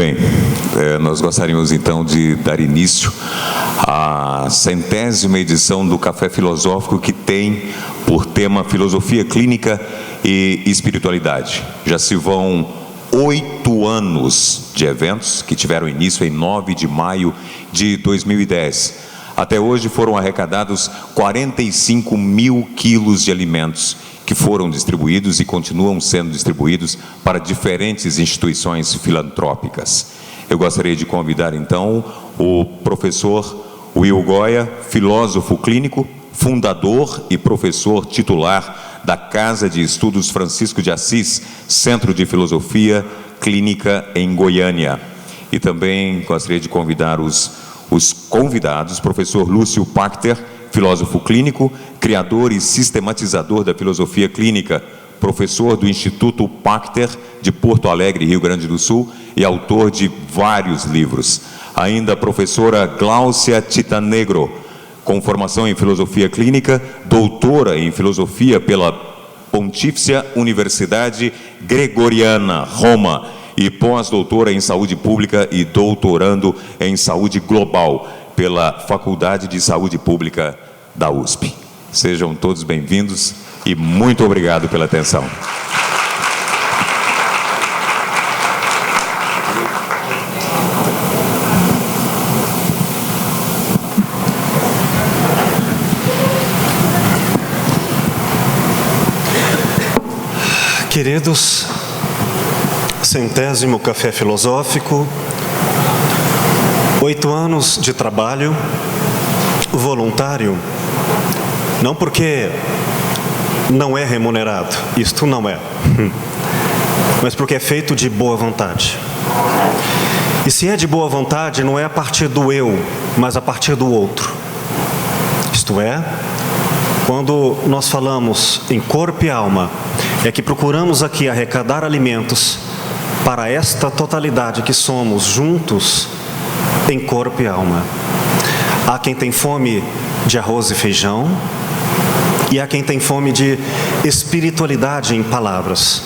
bem, nós gostaríamos então de dar início à 100ª edição do Café Filosófico, que tem por tema Filosofia Clínica e Espiritualidade. Já se vão 8 anos de eventos que tiveram início em 9 de maio de 2010. Até hoje foram arrecadados 45 mil quilos de alimentos que foram distribuídos e continuam sendo distribuídos para diferentes instituições filantrópicas. Eu gostaria de convidar então o professor Will Goya, filósofo clínico, fundador e professor titular da Casa de Estudos Francisco de Assis, Centro de Filosofia Clínica em Goiânia. E também gostaria de convidar os convidados, professor Lúcio Pachter, filósofo clínico, criador e sistematizador da filosofia clínica, professor do Instituto Pachter de Porto Alegre, Rio Grande do Sul, e autor de vários livros. Ainda a professora Gláucia Titanegro, com formação em filosofia clínica, doutora em filosofia pela Pontifícia Universidade Gregoriana, Roma, e pós-doutora em saúde pública e doutorando em saúde global pela Faculdade de Saúde Pública da USP. Sejam todos bem-vindos e muito obrigado pela atenção. Queridos, 100º Café Filosófico, 8 anos de trabalho voluntário, não porque não é remunerado, isto não é, mas porque é feito de boa vontade. E se é de boa vontade, não é a partir do eu, mas a partir do outro. Isto é, quando nós falamos em corpo e alma, é que procuramos aqui arrecadar alimentos para esta totalidade que somos juntos em corpo e alma. Há quem tem fome de arroz e feijão e há quem tem fome de espiritualidade em palavras.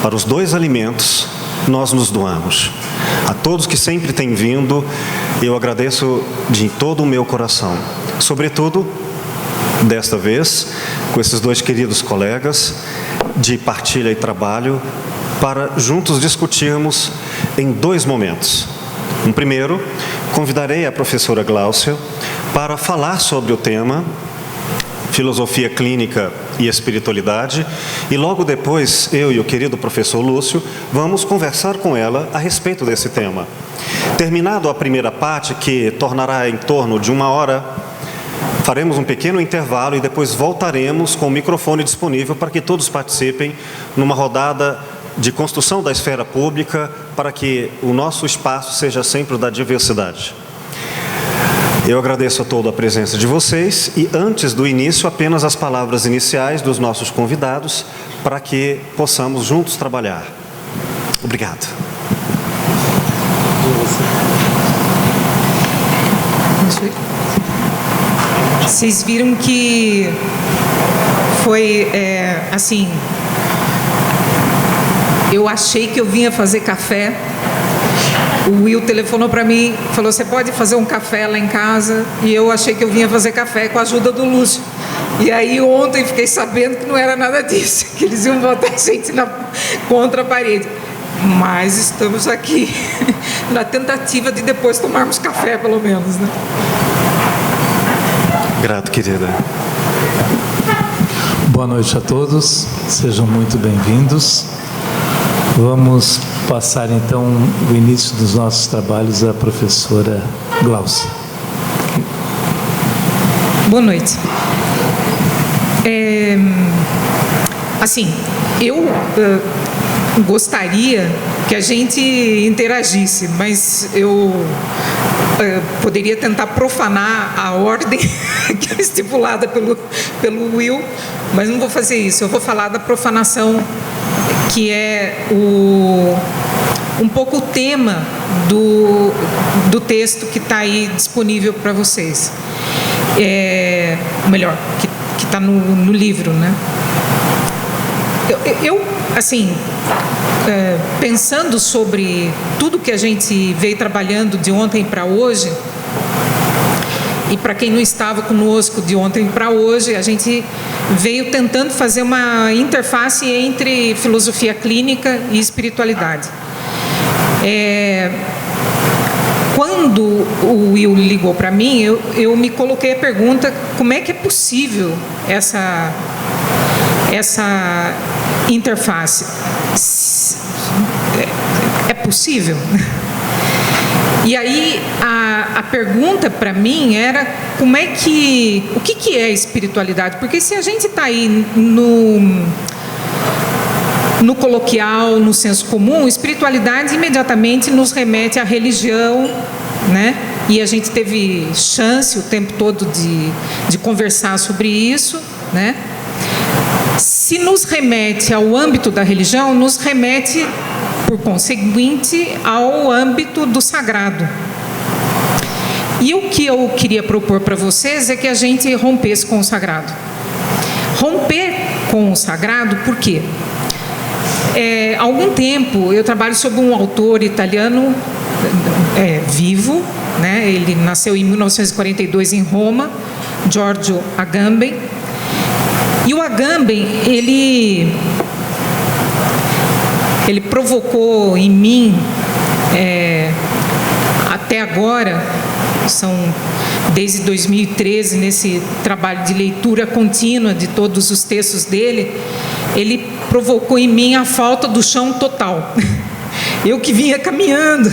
Para os dois alimentos, nós nos doamos. A todos que sempre têm vindo, eu agradeço de todo o meu coração. Sobretudo, desta vez, com esses dois queridos colegas de partilha e trabalho, para juntos discutirmos em 2 momentos. No primeiro, convidarei a professora Gláucia para falar sobre o tema Filosofia Clínica e Espiritualidade, e logo depois, eu e o querido professor Lúcio vamos conversar com ela a respeito desse tema. Terminado a primeira parte, que tornará em torno de 1 hora, faremos um pequeno intervalo e depois voltaremos com o microfone disponível para que todos participem numa rodada de construção da esfera pública, para que o nosso espaço seja sempre o da diversidade. Eu agradeço a toda a presença de vocês e, antes do início, apenas as palavras iniciais dos nossos convidados, para que possamos juntos trabalhar. Obrigado. Vocês viram que foi, assim, eu achei que eu vinha fazer café. O Will telefonou para mim, falou: você pode fazer um café lá em casa? E eu achei que eu vinha fazer café com a ajuda do Lúcio. E aí ontem fiquei sabendo que não era nada disso, que eles iam botar a gente contra a parede. Mas estamos aqui na tentativa de depois tomarmos café, pelo menos, né? Grato, querida. Boa noite a todos, sejam muito bem-vindos. Vamos passar então o início dos nossos trabalhos à professora Gláucia. Boa noite. Assim, eu gostaria que a gente interagisse, mas eu poderia tentar profanar a ordem que é estipulada pelo Will, mas não vou fazer isso. Eu vou falar da profanação, que é um pouco o tema do texto que está aí disponível para vocês. Melhor, que está no livro, né? Eu, assim, pensando sobre tudo que a gente veio trabalhando de ontem para hoje, e para quem não estava conosco de ontem para hoje, a gente veio tentando fazer uma interface entre filosofia clínica e espiritualidade. Quando o Will ligou para mim, eu me coloquei a pergunta: como é que é possível essa interface? É possível? E aí a pergunta para mim era o que é espiritualidade? Porque se a gente está aí no coloquial, no senso comum, espiritualidade imediatamente nos remete à religião, né? E a gente teve chance o tempo todo de conversar sobre isso, né? Se nos remete ao âmbito da religião, nos remete, por conseguinte, ao âmbito do sagrado. E o que eu queria propor para vocês é que a gente rompesse com o sagrado. Romper com o sagrado, por quê? Há algum tempo eu trabalho sobre um autor italiano vivo, né? Ele nasceu em 1942 em Roma, Giorgio Agamben. E o Agamben, ele provocou em mim, até agora, desde 2013, nesse trabalho de leitura contínua de todos os textos dele, ele provocou em mim a falta do chão total. Eu que vinha caminhando.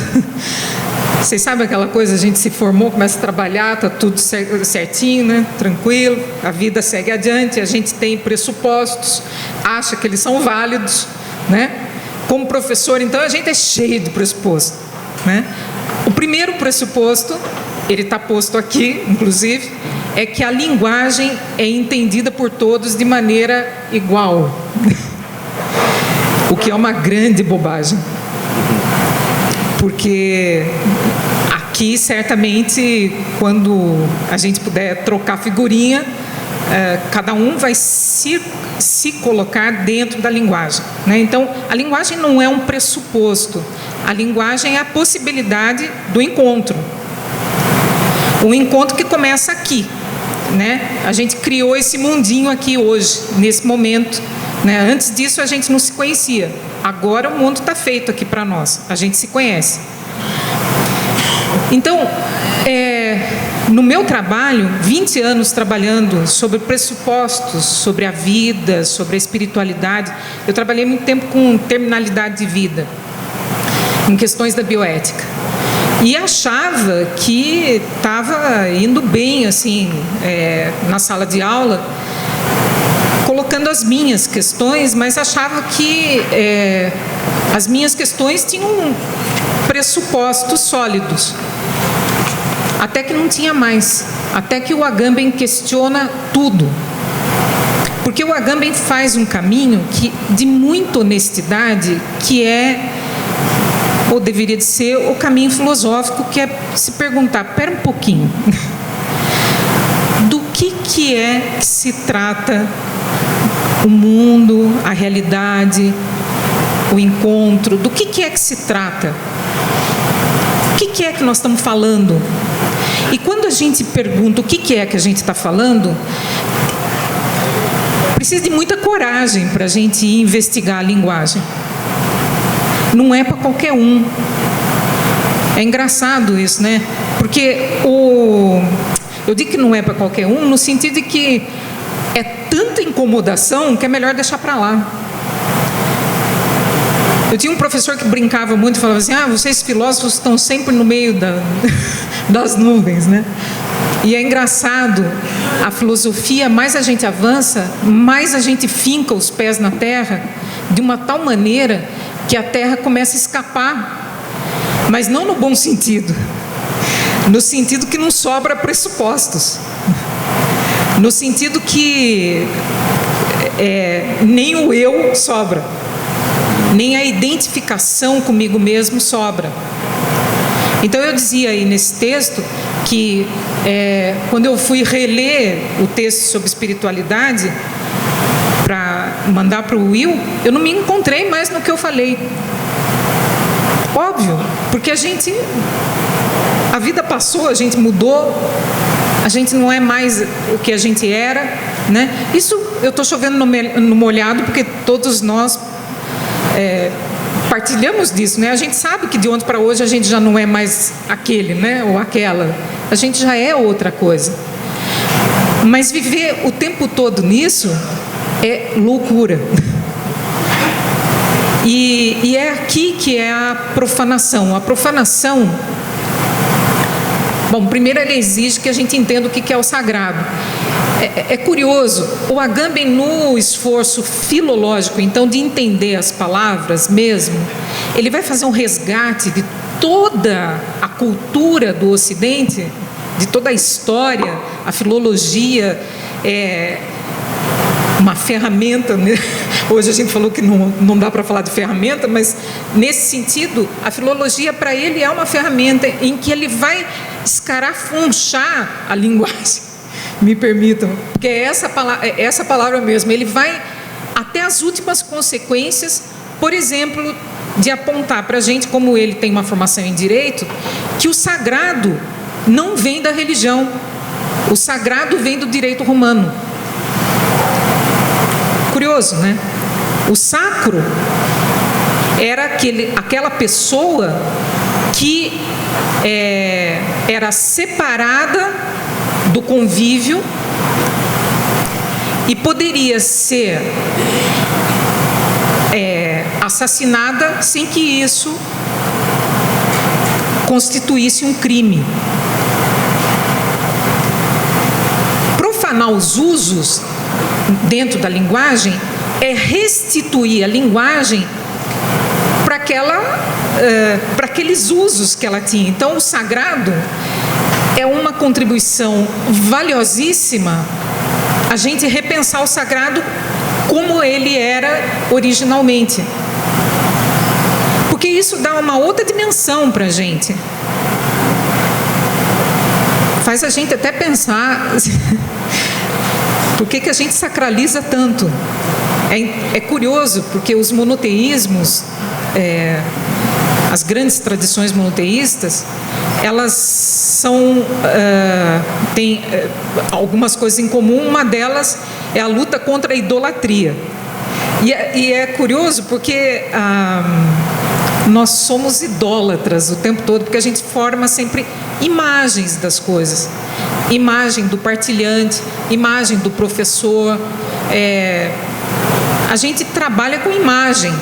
Vocês sabem aquela coisa, a gente se formou, começa a trabalhar, está tudo certinho, né? Tranquilo, a vida segue adiante, a gente tem pressupostos, acha que eles são válidos, né? Como professor, então, a gente é cheio de pressuposto, né? O primeiro pressuposto, ele está posto aqui, inclusive, é que a linguagem é entendida por todos de maneira igual. O que é uma grande bobagem. Porque aqui, certamente, quando a gente puder trocar figurinha, cada um vai se colocar dentro da linguagem, né? Então, a linguagem não é um pressuposto. A linguagem é a possibilidade do encontro. Um encontro que começa aqui, né? A gente criou esse mundinho aqui hoje, nesse momento, né? Antes disso, a gente não se conhecia. Agora o mundo está feito aqui para nós. A gente se conhece. Então, no meu trabalho, 20 anos trabalhando sobre pressupostos, sobre a vida, sobre a espiritualidade, eu trabalhei muito tempo com terminalidade de vida, em questões da bioética. E achava que estava indo bem, assim, na sala de aula, colocando as minhas questões, mas achava que as minhas questões tinham pressupostos sólidos. Até que não tinha mais. Até que o Agamben questiona tudo. Porque o Agamben faz um caminho de muita honestidade, que ou deveria de ser, o caminho filosófico, que é se perguntar, pera um pouquinho, do que é que se trata o mundo, a realidade, o encontro, do que é que se trata? O que é que nós estamos falando? E quando a gente pergunta o que é que a gente está falando, precisa de muita coragem para a gente investigar a linguagem. Não é para qualquer um. É engraçado isso, né? Porque eu digo que não é para qualquer um, no sentido de que é tanta incomodação que é melhor deixar para lá. Eu tinha um professor que brincava muito e falava assim: vocês filósofos estão sempre no meio das nuvens, né? E é engraçado, a filosofia, mais a gente avança, mais a gente finca os pés na terra, de uma tal maneira que a terra começa a escapar, mas não no bom sentido, no sentido que não sobra pressupostos, no sentido que nem o eu sobra, nem a identificação comigo mesmo sobra. Então eu dizia aí nesse texto que quando eu fui reler o texto sobre espiritualidade para mandar para o Will, eu não me encontrei mais no que eu falei. Óbvio, porque a vida passou, a gente mudou, a gente não é mais o que a gente era, né? Isso eu estou chovendo no molhado, porque todos nós partilhamos disso, né? A gente sabe que de ontem para hoje a gente já não é mais aquele, né? Ou aquela. A gente já é outra coisa. Mas viver o tempo todo nisso é loucura. E é aqui que é a profanação. A profanação, bom, primeiro ele exige que a gente entenda o que é o sagrado. É curioso, o Agamben, no esforço filológico, então, de entender as palavras mesmo, ele vai fazer um resgate de toda a cultura do Ocidente, de toda a história, a filologia, uma ferramenta, né? Hoje a gente falou que não dá para falar de ferramenta, mas nesse sentido, a filologia para ele é uma ferramenta em que ele vai escarafunchar a linguagem, me permitam, porque é essa palavra mesmo, ele vai até as últimas consequências, por exemplo, de apontar para a gente, como ele tem uma formação em direito, que o sagrado não vem da religião, o sagrado vem do direito romano. Curioso, né? O sacro era aquela pessoa que era separada do convívio e poderia ser assassinada sem que isso constituísse um crime. Profanar os usos dentro da linguagem é restituir a linguagem para aqueles usos que ela tinha. Então, o sagrado é uma contribuição valiosíssima a gente repensar o sagrado como ele era originalmente. Porque isso dá uma outra dimensão para a gente. Faz a gente até pensar por que a gente sacraliza tanto. É curioso, porque os monoteísmos, as grandes tradições monoteístas, elas têm algumas coisas em comum. Uma delas é a luta contra a idolatria. E é curioso porque nós somos idólatras o tempo todo, porque a gente forma sempre imagens das coisas. Imagem do partilhante, imagem do professor. A gente trabalha com imagem.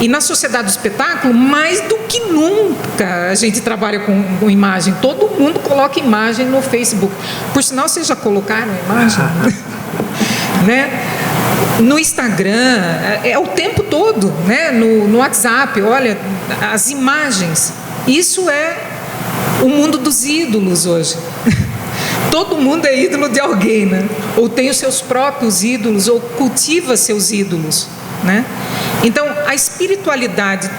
E na sociedade do espetáculo, mais do que nunca, a gente trabalha com imagem. Todo mundo coloca imagem no Facebook. Por sinal, vocês já colocaram imagem? Né? No Instagram, é o tempo todo, né? No WhatsApp, olha, as imagens. Isso é o mundo dos ídolos hoje. Todo mundo é ídolo de alguém, né? Ou tem os seus próprios ídolos, ou cultiva seus ídolos, né? Então, a espiritualidade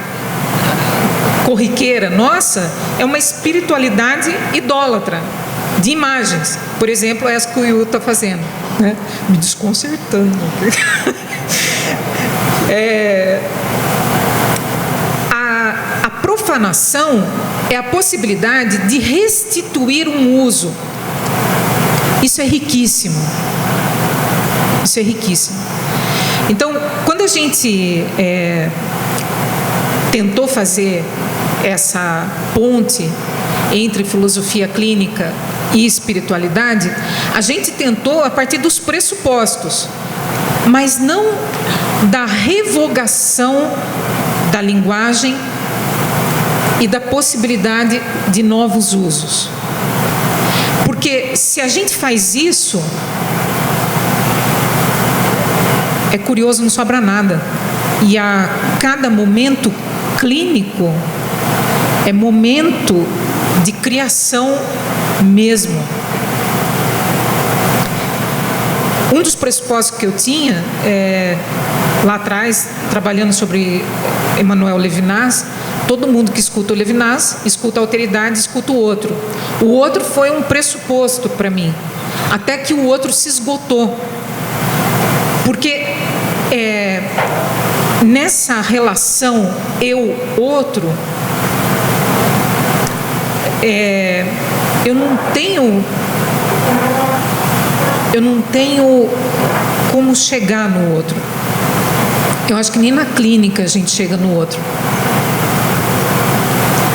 corriqueira nossa é uma espiritualidade idólatra, de imagens. Por exemplo, essa que o Will está fazendo, né? Me desconcertando. A profanação é a possibilidade de restituir um uso. Isso é riquíssimo. Isso é riquíssimo. Então, quando a gente tentou fazer essa ponte entre filosofia clínica e espiritualidade, a gente tentou a partir dos pressupostos, mas não da revogação da linguagem e da possibilidade de novos usos. Porque se a gente faz isso, é curioso, não sobra nada. E a cada momento clínico é momento de criação mesmo. Um dos pressupostos que eu tinha, lá atrás, trabalhando sobre Emmanuel Levinas, todo mundo que escuta o Levinas, escuta a alteridade, escuta o outro. O outro foi um pressuposto para mim, até que o outro se esgotou. Porque nessa relação eu-outro, eu não tenho como chegar no outro. Eu acho que nem na clínica a gente chega no outro.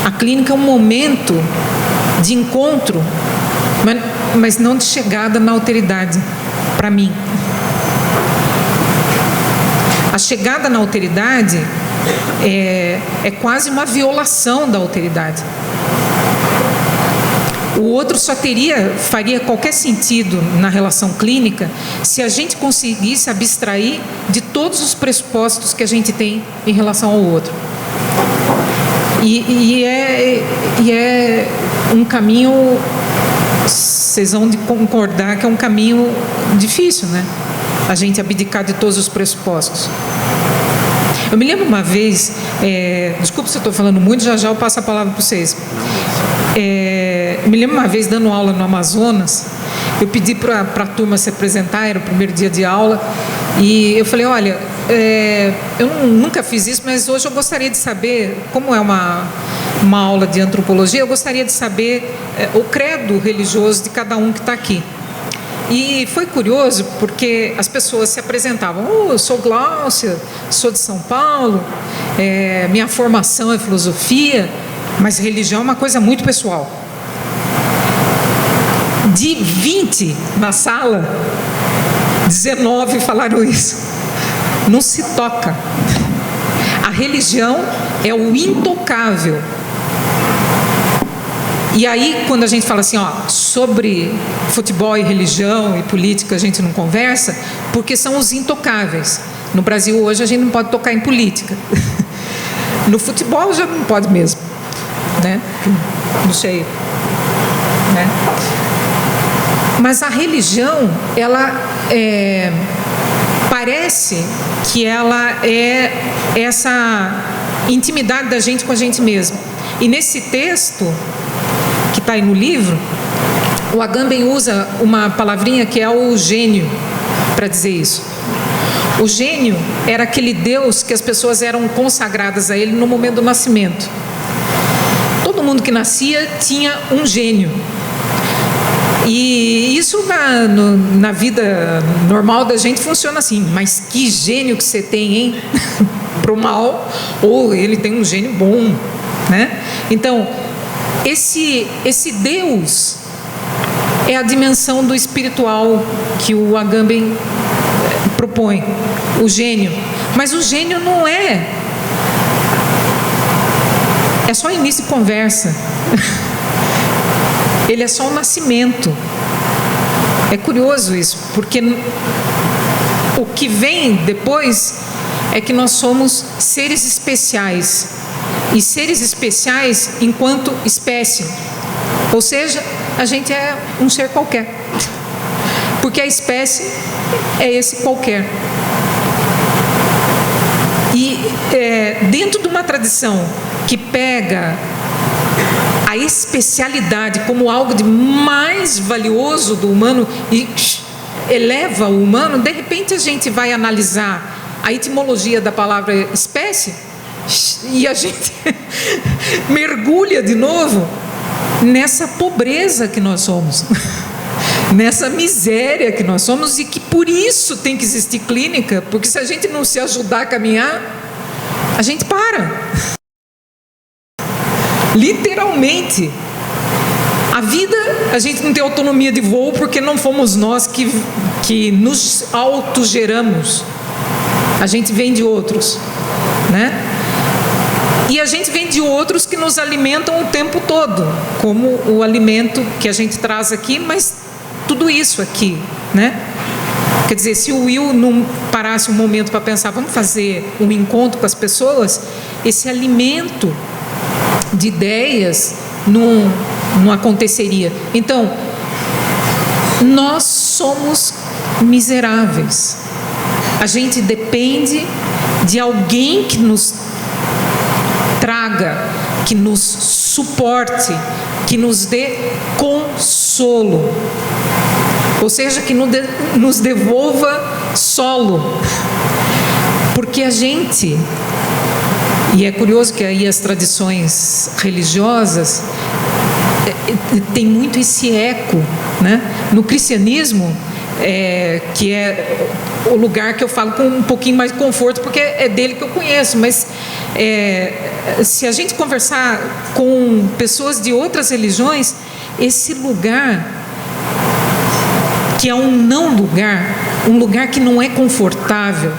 A clínica é um momento de encontro, mas não de chegada na alteridade, para mim. A chegada na alteridade é quase uma violação da alteridade. O outro só faria qualquer sentido na relação clínica se a gente conseguisse abstrair de todos os pressupostos que a gente tem em relação ao outro. E é um caminho, vocês vão concordar que é um caminho difícil, né? A gente abdicar de todos os pressupostos. Eu me lembro uma vez, desculpa se eu estou falando muito, já eu passo a palavra para vocês. Eu me lembro uma vez dando aula no Amazonas, eu pedi para a turma se apresentar, era o primeiro dia de aula, e eu falei, olha, eu nunca fiz isso, mas hoje eu gostaria de saber, como é uma aula de antropologia, eu gostaria de saber o credo religioso de cada um que está aqui. E foi curioso porque as pessoas se apresentavam, eu sou Gláucia, sou de São Paulo, minha formação é filosofia, mas religião é uma coisa muito pessoal. De 20 na sala, 19 falaram isso. Não se toca. A religião é o intocável. E aí, quando a gente fala assim, sobre futebol e religião e política, a gente não conversa, porque são os intocáveis. No Brasil, hoje, a gente não pode tocar em política. No futebol, já não pode mesmo. Né? Não sei. Né? Mas a religião, ela parece que ela é essa intimidade da gente com a gente mesmo. E nesse texto que está aí no livro, o Agamben usa uma palavrinha que é o gênio para dizer isso. O gênio era aquele Deus que as pessoas eram consagradas a ele no momento do nascimento. Todo mundo que nascia tinha um gênio. E isso na vida normal da gente funciona assim. Mas que gênio que você tem, hein? Para o mal, ou ele tem um gênio bom, né? Então, esse Deus é a dimensão do espiritual que o Agamben propõe, o gênio. Mas o gênio não é só início de conversa. Ele é só o nascimento. É curioso isso, porque o que vem depois é que nós somos seres especiais. E seres especiais enquanto espécie. Ou seja, a gente é um ser qualquer. Porque a espécie é esse qualquer. E dentro de uma tradição que pega a especialidade como algo de mais valioso do humano e eleva o humano, de repente a gente vai analisar a etimologia da palavra espécie e a gente mergulha de novo nessa pobreza que nós somos, nessa miséria que nós somos, e que por isso tem que existir clínica, porque se a gente não se ajudar a caminhar, a gente para. Literalmente. A vida, a gente não tem autonomia de voo porque não fomos nós que nos autogeramos. A gente vem de outros, né? E a gente vem de outros que nos alimentam o tempo todo, como o alimento que a gente traz aqui, mas tudo isso aqui, né? Quer dizer, se o Will não parasse um momento para pensar, vamos fazer um encontro com as pessoas, esse alimento de ideias não aconteceria. Então, nós somos miseráveis. A gente depende de alguém que nos traga, que nos suporte, que nos dê consolo. Ou seja, que nos devolva solo. Porque a gente, e é curioso que aí as tradições religiosas tem muito esse eco, né? No cristianismo, que é o lugar que eu falo com um pouquinho mais de conforto, porque é dele que eu conheço, mas se a gente conversar com pessoas de outras religiões, esse lugar que é um não lugar, um lugar que não é confortável,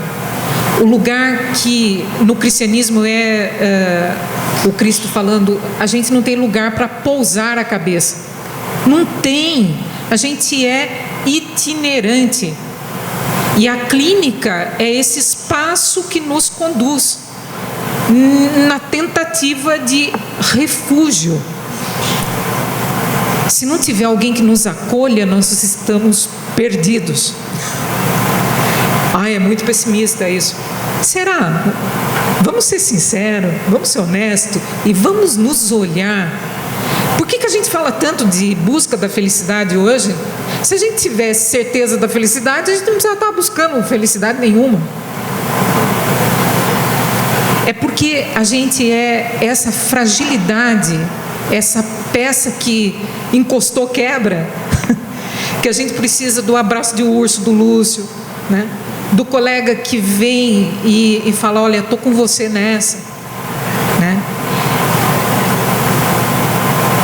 o lugar que no cristianismo o Cristo falando, a gente não tem lugar para pousar a cabeça, não tem, a gente é itinerante, e a clínica é esse espaço que nos conduz na tentativa de refúgio. Se não tiver alguém que nos acolha, nós estamos perdidos. É muito pessimista isso. Será? Vamos ser sinceros, vamos ser honestos e vamos nos olhar. Por que a gente fala tanto de busca da felicidade hoje? Se a gente tivesse certeza da felicidade, a gente não precisava estar buscando felicidade nenhuma. É porque a gente é essa fragilidade, essa peça que encostou, quebra, que a gente precisa do abraço de urso do Lúcio, né? Do colega que vem e fala, olha, estou com você nessa, né?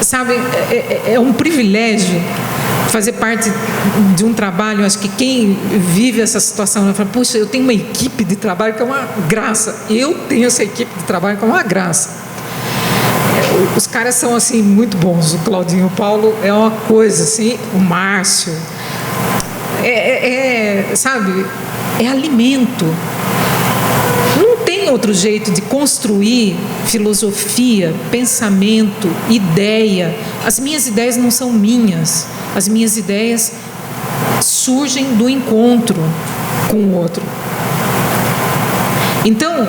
Sabe, é um privilégio fazer parte de um trabalho. Acho que quem vive essa situação fala, puxa, eu tenho uma equipe de trabalho que é uma graça. Eu tenho essa equipe de trabalho que é uma graça. Os caras são assim muito bons. O Claudinho, o Paulo é uma coisa assim, o Márcio, sabe, é alimento. Não tem outro jeito de construir filosofia, pensamento, ideia. As minhas ideias não são minhas. As minhas ideias surgem do encontro com o outro. Então,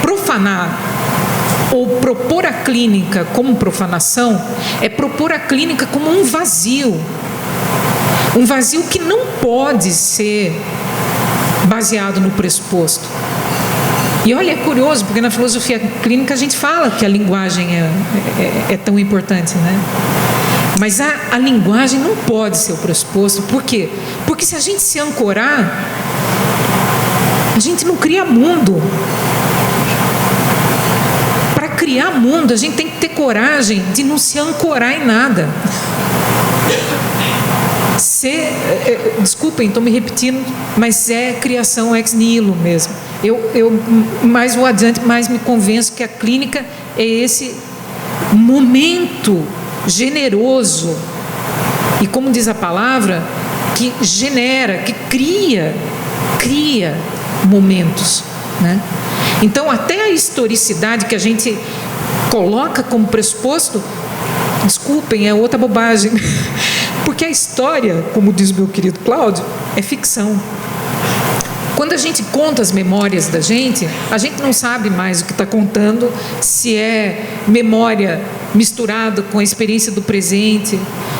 profanar ou propor a clínica como profanação é propor a clínica como um vazio que não pode ser baseado no pressuposto. E olha, é curioso, porque na filosofia clínica a gente fala que a linguagem é tão importante, né? Mas a linguagem não pode ser o pressuposto. Por quê? Porque se a gente se ancorar, a gente não cria mundo. Para criar mundo, a gente tem que ter coragem de não se ancorar em nada. Desculpem, estou me repetindo, mas é criação ex nihilo mesmo. Eu mais vou adiante, mais me convenço que a clínica é esse momento generoso e, como diz a palavra, que genera, que cria momentos, né? Então, até a historicidade que a gente coloca como pressuposto, desculpem, é outra bobagem. Porque a história, como diz meu querido Cláudio, é ficção. Quando a gente conta as memórias da gente, a gente não sabe mais o que está contando, se é memória misturada com a experiência do presente,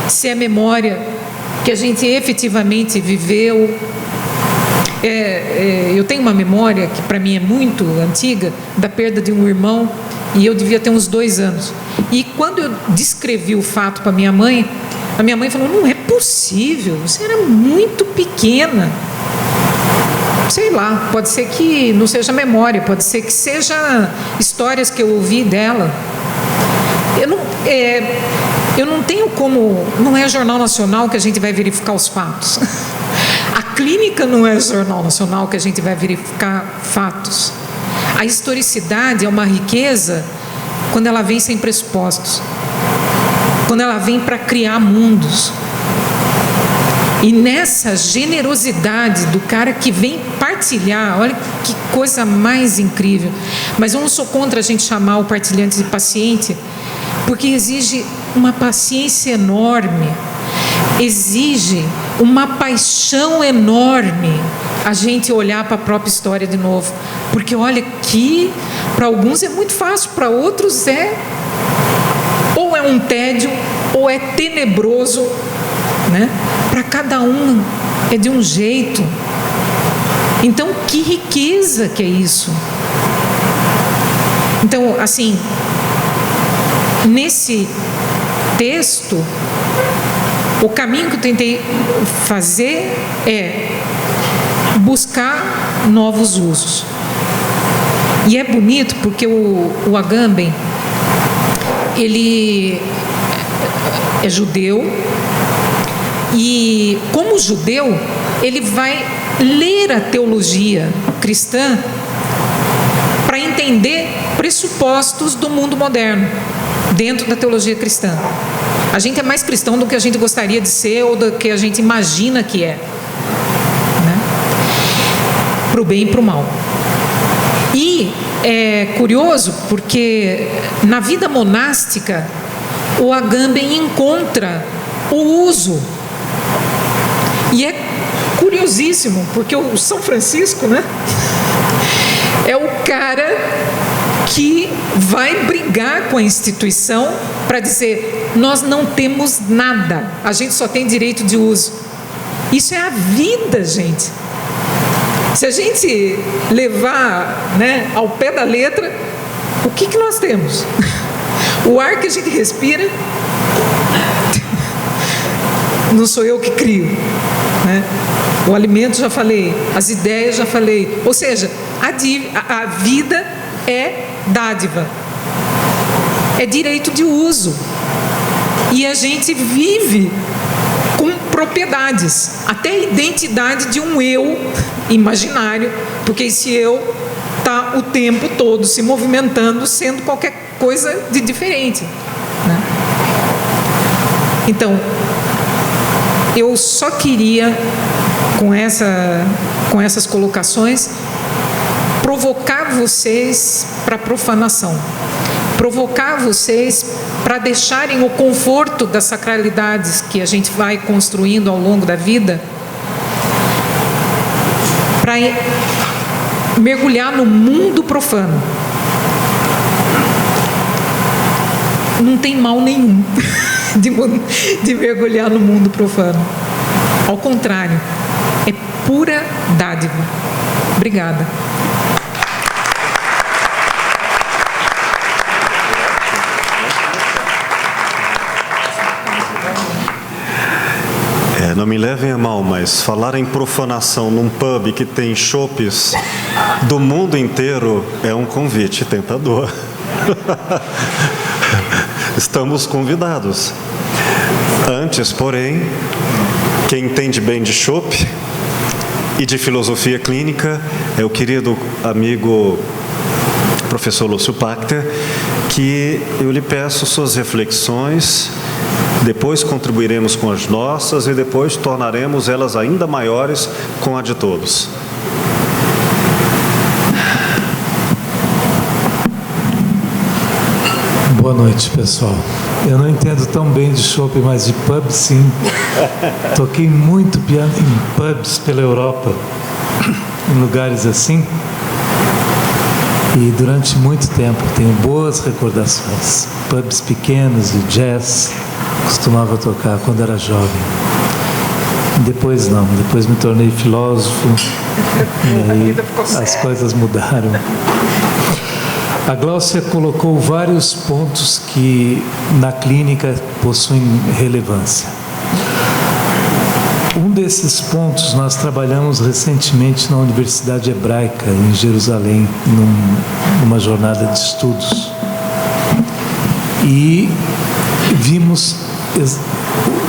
se é memória que a gente efetivamente viveu. Eu tenho uma memória que para mim é muito antiga, da perda de um irmão, e eu devia ter uns 2 anos. E quando eu descrevi o fato para minha mãe, a minha mãe falou, não é possível, você era muito pequena. Sei lá, pode ser que não seja memória, pode ser que seja histórias que eu ouvi dela. Eu não tenho como, não é Jornal Nacional que a gente vai verificar os fatos. A clínica não é Jornal Nacional que a gente vai verificar fatos. A historicidade é uma riqueza quando ela vem sem pressupostos, quando ela vem para criar mundos. E nessa generosidade do cara que vem partilhar, olha que coisa mais incrível. Mas eu não sou contra a gente chamar o partilhante de paciente, porque exige uma paciência enorme, exige uma paixão enorme a gente olhar para a própria história de novo. Porque olha que para alguns é muito fácil, para outros ou é um tédio, ou é tenebroso, né? Para cada um é de um jeito. Então, que riqueza que é isso! Então, assim, nesse texto, o caminho que eu tentei fazer é buscar novos usos. E é bonito porque o Agamben, ele é judeu, e como judeu, ele vai ler a teologia cristã para entender pressupostos do mundo moderno dentro da teologia cristã. A gente é mais cristão do que a gente gostaria de ser ou do que a gente imagina que é, né? Para o bem e para o mal. E é curioso porque na vida monástica o Agamben encontra o uso. E é curiosíssimo, porque o São Francisco, né, é o cara que vai brigar com a instituição para dizer: nós não temos nada, a gente só tem direito de uso. Isso é a vida, gente. Se a gente levar, né, ao pé da letra, o que nós temos? O ar que a gente respira, não sou eu que crio, né? O alimento, já falei. As ideias, já falei. Ou seja, a vida é dádiva, é direito de uso, e a gente vive com propriedades, até a identidade de um eu imaginário, porque esse eu está o tempo todo se movimentando, sendo qualquer coisa de diferente, né? Então, eu só queria, com essas colocações, provocar vocês para a profanação, provocar vocês para deixarem o conforto das sacralidades que a gente vai construindo ao longo da vida, para mergulhar no mundo profano. Não tem mal nenhum de mergulhar no mundo profano. Ao contrário, é pura dádiva. Obrigada. Não me levem a mal, mas falar em profanação num pub que tem chopes do mundo inteiro é um convite tentador. Estamos convidados. Antes, porém, quem entende bem de chopp e de filosofia clínica é o querido amigo professor Lúcio Pachter, que eu lhe peço suas reflexões. Depois contribuiremos com as nossas e depois tornaremos elas ainda maiores com a de todos. Boa noite, pessoal. Eu não entendo tão bem de chopp, mas de pub, sim. Toquei muito piano em pubs pela Europa, em lugares assim. E durante muito tempo tenho boas recordações. Pubs pequenos de jazz, costumava tocar quando era jovem. Depois não, depois me tornei filósofo e aí as coisas mudaram. A Gláucia colocou vários pontos que na clínica possuem relevância. Um desses pontos nós trabalhamos recentemente na Universidade Hebraica, em Jerusalém, numa jornada de estudos. E vimos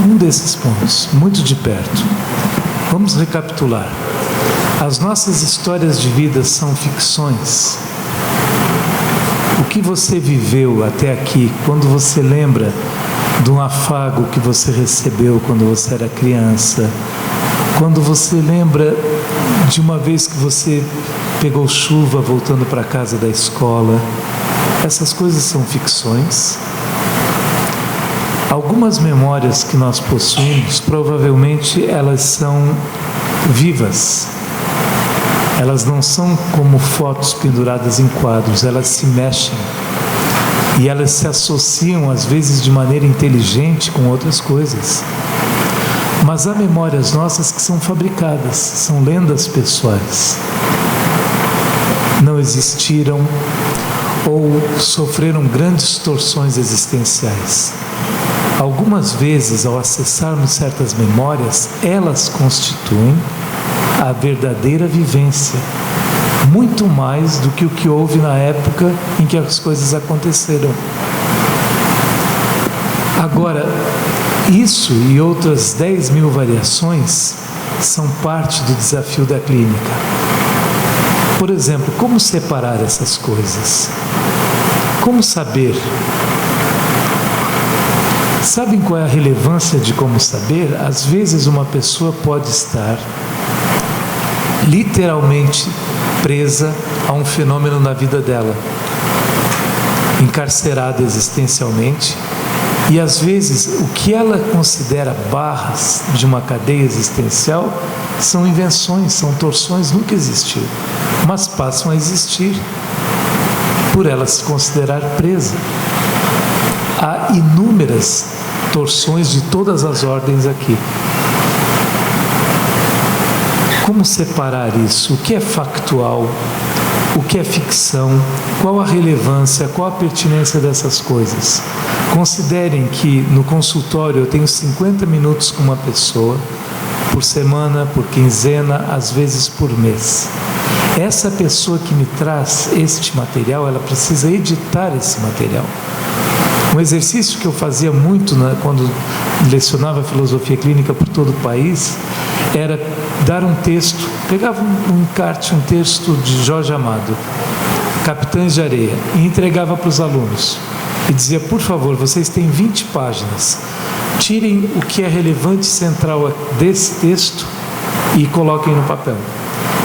um desses pontos, muito de perto. Vamos recapitular. As nossas histórias de vida são ficções. O que você viveu até aqui, quando você lembra de um afago que você recebeu quando você era criança, quando você lembra de uma vez que você pegou chuva voltando para casa da escola, essas coisas são ficções. Algumas memórias que nós possuímos, provavelmente elas são vivas. Elas não são como fotos penduradas em quadros, elas se mexem. E elas se associam, às vezes, de maneira inteligente com outras coisas. Mas há memórias nossas que são fabricadas, são lendas pessoais. Não existiram ou sofreram grandes torções existenciais. Algumas vezes, ao acessarmos certas memórias, elas constituem a verdadeira vivência, muito mais do que o que houve na época em que as coisas aconteceram. Agora, isso e outras 10.000 variações são parte do desafio da clínica. Por exemplo, como separar essas coisas? Como saber? Sabem qual é a relevância de como saber? Às vezes uma pessoa pode estar literalmente presa a um fenômeno na vida dela, encarcerada existencialmente, e às vezes o que ela considera barras de uma cadeia existencial são invenções, são torções, nunca existiram, mas passam a existir por ela se considerar presa. Há inúmeras torções de todas as ordens aqui. Como separar isso? O que é factual? O que é ficção? Qual a relevância? Qual a pertinência dessas coisas? Considerem que no consultório eu tenho 50 minutos com uma pessoa, por semana, por quinzena, às vezes por mês. Essa pessoa que me traz este material, ela precisa editar esse material. Um exercício que eu fazia muito quando lecionava filosofia clínica por todo o país era dar um texto, pegava um encarte, um texto de Jorge Amado, Capitães de Areia, e entregava para os alunos. E dizia, por favor, vocês têm 20 páginas, tirem o que é relevante e central desse texto e coloquem no papel.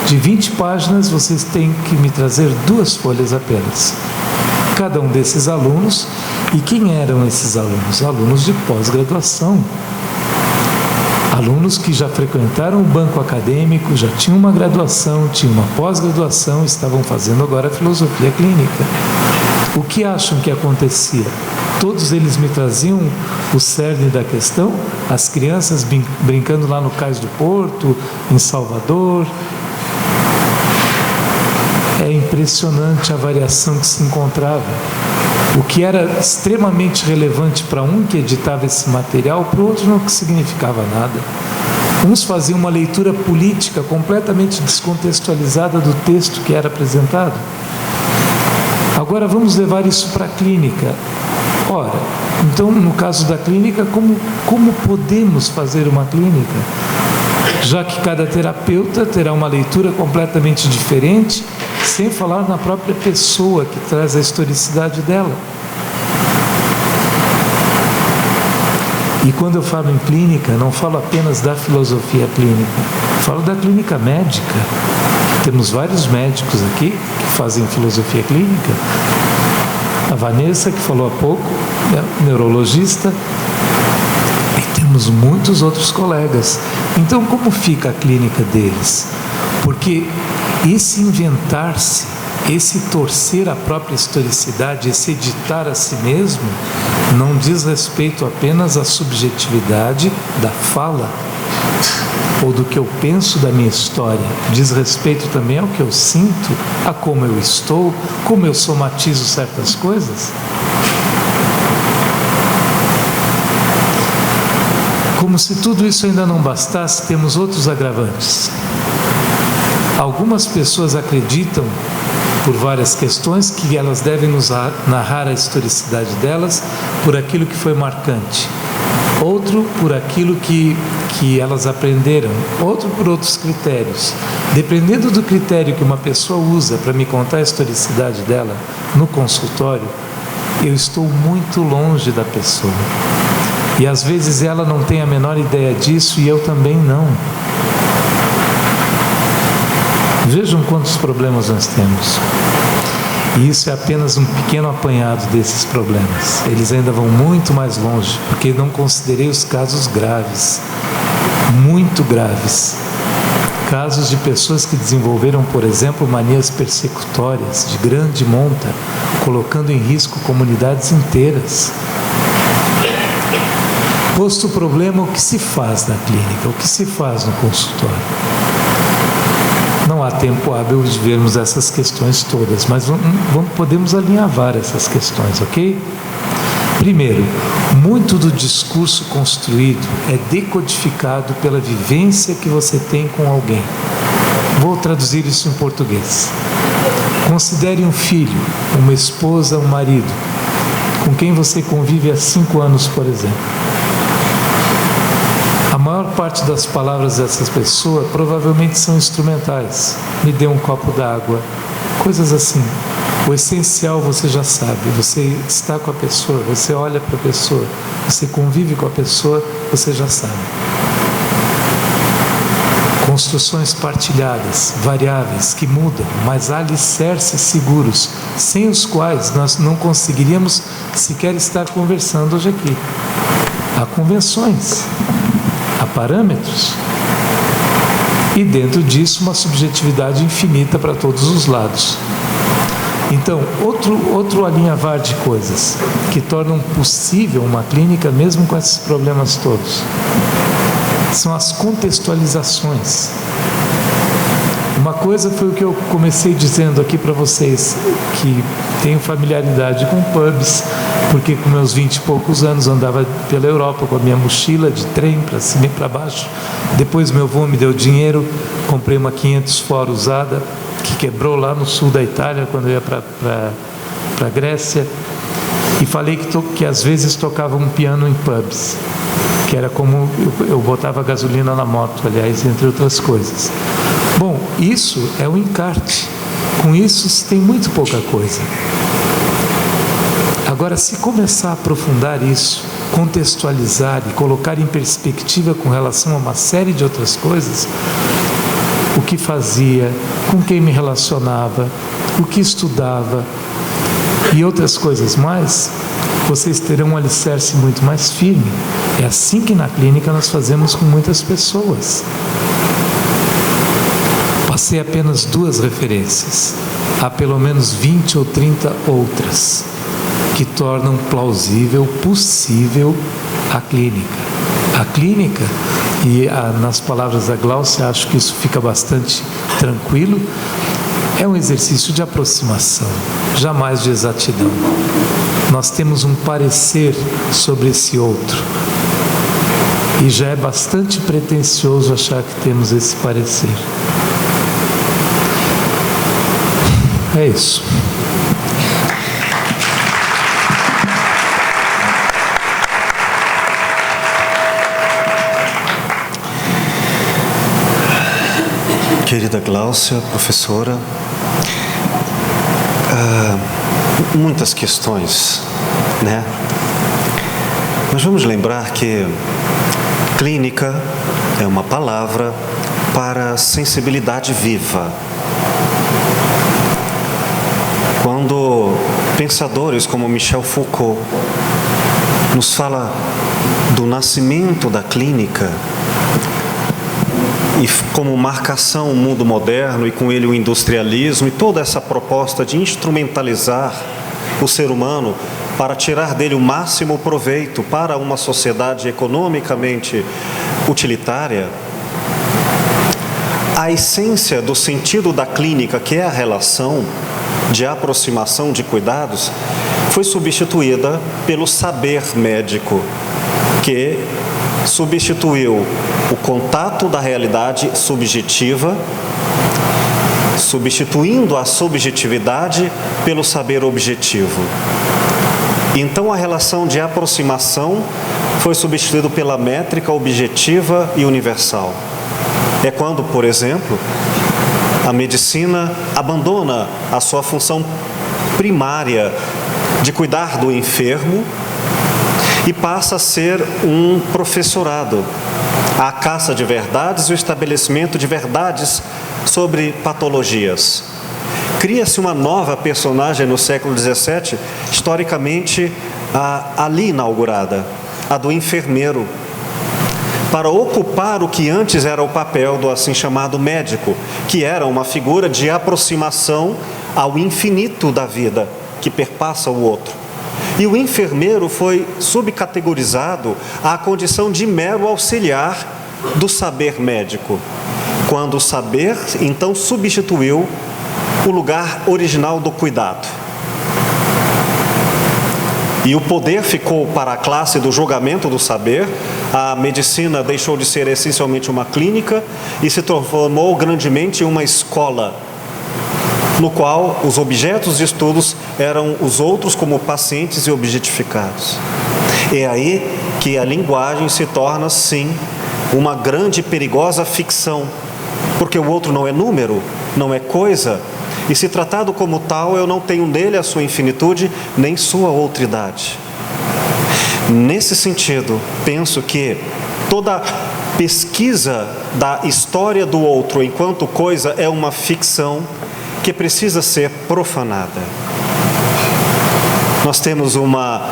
De 20 páginas, vocês têm que me trazer 2 folhas apenas. Cada um desses alunos, e quem eram esses alunos? Alunos de pós-graduação. Alunos que já frequentaram o banco acadêmico, já tinham uma graduação, tinham uma pós-graduação, estavam fazendo agora filosofia clínica. O que acham que acontecia? Todos eles me traziam o cerne da questão, as crianças brincando lá no Cais do Porto, em Salvador. É impressionante a variação que se encontrava. O que era extremamente relevante para um que editava esse material, para o outro não significava nada. Uns faziam uma leitura política completamente descontextualizada do texto que era apresentado. Agora vamos levar isso para a clínica. Ora, então no caso da clínica, como podemos fazer uma clínica? Já que cada terapeuta terá uma leitura completamente diferente, sem falar na própria pessoa que traz a historicidade dela. E quando eu falo em clínica, não falo apenas da filosofia clínica, falo da clínica médica. Temos vários médicos aqui que fazem filosofia clínica. A Vanessa, que falou há pouco, é neurologista, e temos muitos outros colegas. Então, como fica a clínica deles? Porque esse inventar-se, esse torcer a própria historicidade, esse editar a si mesmo, não diz respeito apenas à subjetividade da fala, ou do que eu penso da minha história, diz respeito também ao que eu sinto, a como eu estou, como eu somatizo certas coisas. Como se tudo isso ainda não bastasse, temos outros agravantes. Algumas pessoas acreditam, por várias questões, que elas devem nos narrar a historicidade delas por aquilo que foi marcante. Outro por aquilo que elas aprenderam, outro por outros critérios. Dependendo do critério que uma pessoa usa para me contar a historicidade dela no consultório, eu estou muito longe da pessoa. E às vezes ela não tem a menor ideia disso e eu também não. Vejam quantos problemas nós temos. E isso é apenas um pequeno apanhado desses problemas. Eles ainda vão muito mais longe, porque não considerei os casos graves, muito graves. Casos de pessoas que desenvolveram, por exemplo, manias persecutórias de grande monta, colocando em risco comunidades inteiras. Posto o problema, o que se faz na clínica? O que se faz no consultório? Não há tempo hábil de vermos essas questões todas, mas podemos alinhavar essas questões, ok? Primeiro, muito do discurso construído é decodificado pela vivência que você tem com alguém. Vou traduzir isso em português. Considere um filho, uma esposa, um marido, com quem você convive há 5 anos, por exemplo. A maior parte das palavras dessas pessoas provavelmente são instrumentais. Me dê um copo d'água, coisas assim. O essencial você já sabe, você está com a pessoa, você olha para a pessoa, você convive com a pessoa, você já sabe. Construções partilhadas, variáveis, que mudam, mas há alicerces seguros, sem os quais nós não conseguiríamos sequer estar conversando hoje aqui. Há convenções, há parâmetros, e dentro disso uma subjetividade infinita para todos os lados. Então, outro alinhavar de coisas que tornam possível uma clínica mesmo com esses problemas todos são as contextualizações. Uma coisa foi o que eu comecei dizendo aqui para vocês, que tenho familiaridade com pubs, porque com meus 20 e poucos anos andava pela Europa com a minha mochila de trem para cima e para baixo. Depois meu avô me deu dinheiro, comprei uma 500 Ford usada, que quebrou lá no sul da Itália, quando eu ia para a Grécia, e falei que às vezes tocava um piano em pubs, que era como eu botava gasolina na moto, aliás, entre outras coisas. Bom, isso é o encarte. Com isso se tem muito pouca coisa. Agora, se começar a aprofundar isso, contextualizar e colocar em perspectiva com relação a uma série de outras coisas, o que fazia, com quem me relacionava, o que estudava e outras coisas mais, vocês terão um alicerce muito mais firme. É assim que na clínica nós fazemos com muitas pessoas. Passei apenas 2 referências. Há pelo menos 20 ou 30 outras que tornam plausível, possível a clínica. A clínica, e nas palavras da Gláucia, acho que isso fica bastante tranquilo, é um exercício de aproximação, jamais de exatidão. Nós temos um parecer sobre esse outro, e já é bastante pretensioso achar que temos esse parecer. É isso. Querida Gláucia, professora, muitas questões, né? Mas vamos lembrar que clínica é uma palavra para sensibilidade viva. Quando pensadores como Michel Foucault nos fala do nascimento da clínica e como marcação o mundo moderno e com ele o industrialismo e toda essa proposta de instrumentalizar o ser humano para tirar dele o máximo proveito para uma sociedade economicamente utilitária, a essência do sentido da clínica, que é a relação de aproximação de cuidados, foi substituída pelo saber médico, que substituiu o contato da realidade subjetiva, substituindo a subjetividade pelo saber objetivo. Então a relação de aproximação foi substituída pela métrica objetiva e universal. É quando, por exemplo, a medicina abandona a sua função primária de cuidar do enfermo e passa a ser um professorado, a caça de verdades e o estabelecimento de verdades sobre patologias. Cria-se uma nova personagem no século XVII, historicamente ali inaugurada, a do enfermeiro, para ocupar o que antes era o papel do assim chamado médico, que era uma figura de aproximação ao infinito da vida, que perpassa o outro. E o enfermeiro foi subcategorizado à condição de mero auxiliar do saber médico, quando o saber, então, substituiu o lugar original do cuidado. E o poder ficou para a classe do julgamento do saber. A medicina deixou de ser essencialmente uma clínica e se transformou grandemente em uma escola, no qual os objetos de estudos eram os outros como pacientes e objetificados. É aí que a linguagem se torna, sim, uma grande e perigosa ficção, porque o outro não é número, não é coisa, e se tratado como tal, eu não tenho nele a sua infinitude, nem sua outridade. Nesse sentido, penso que toda pesquisa da história do outro enquanto coisa é uma ficção que precisa ser profanada. Nós temos uma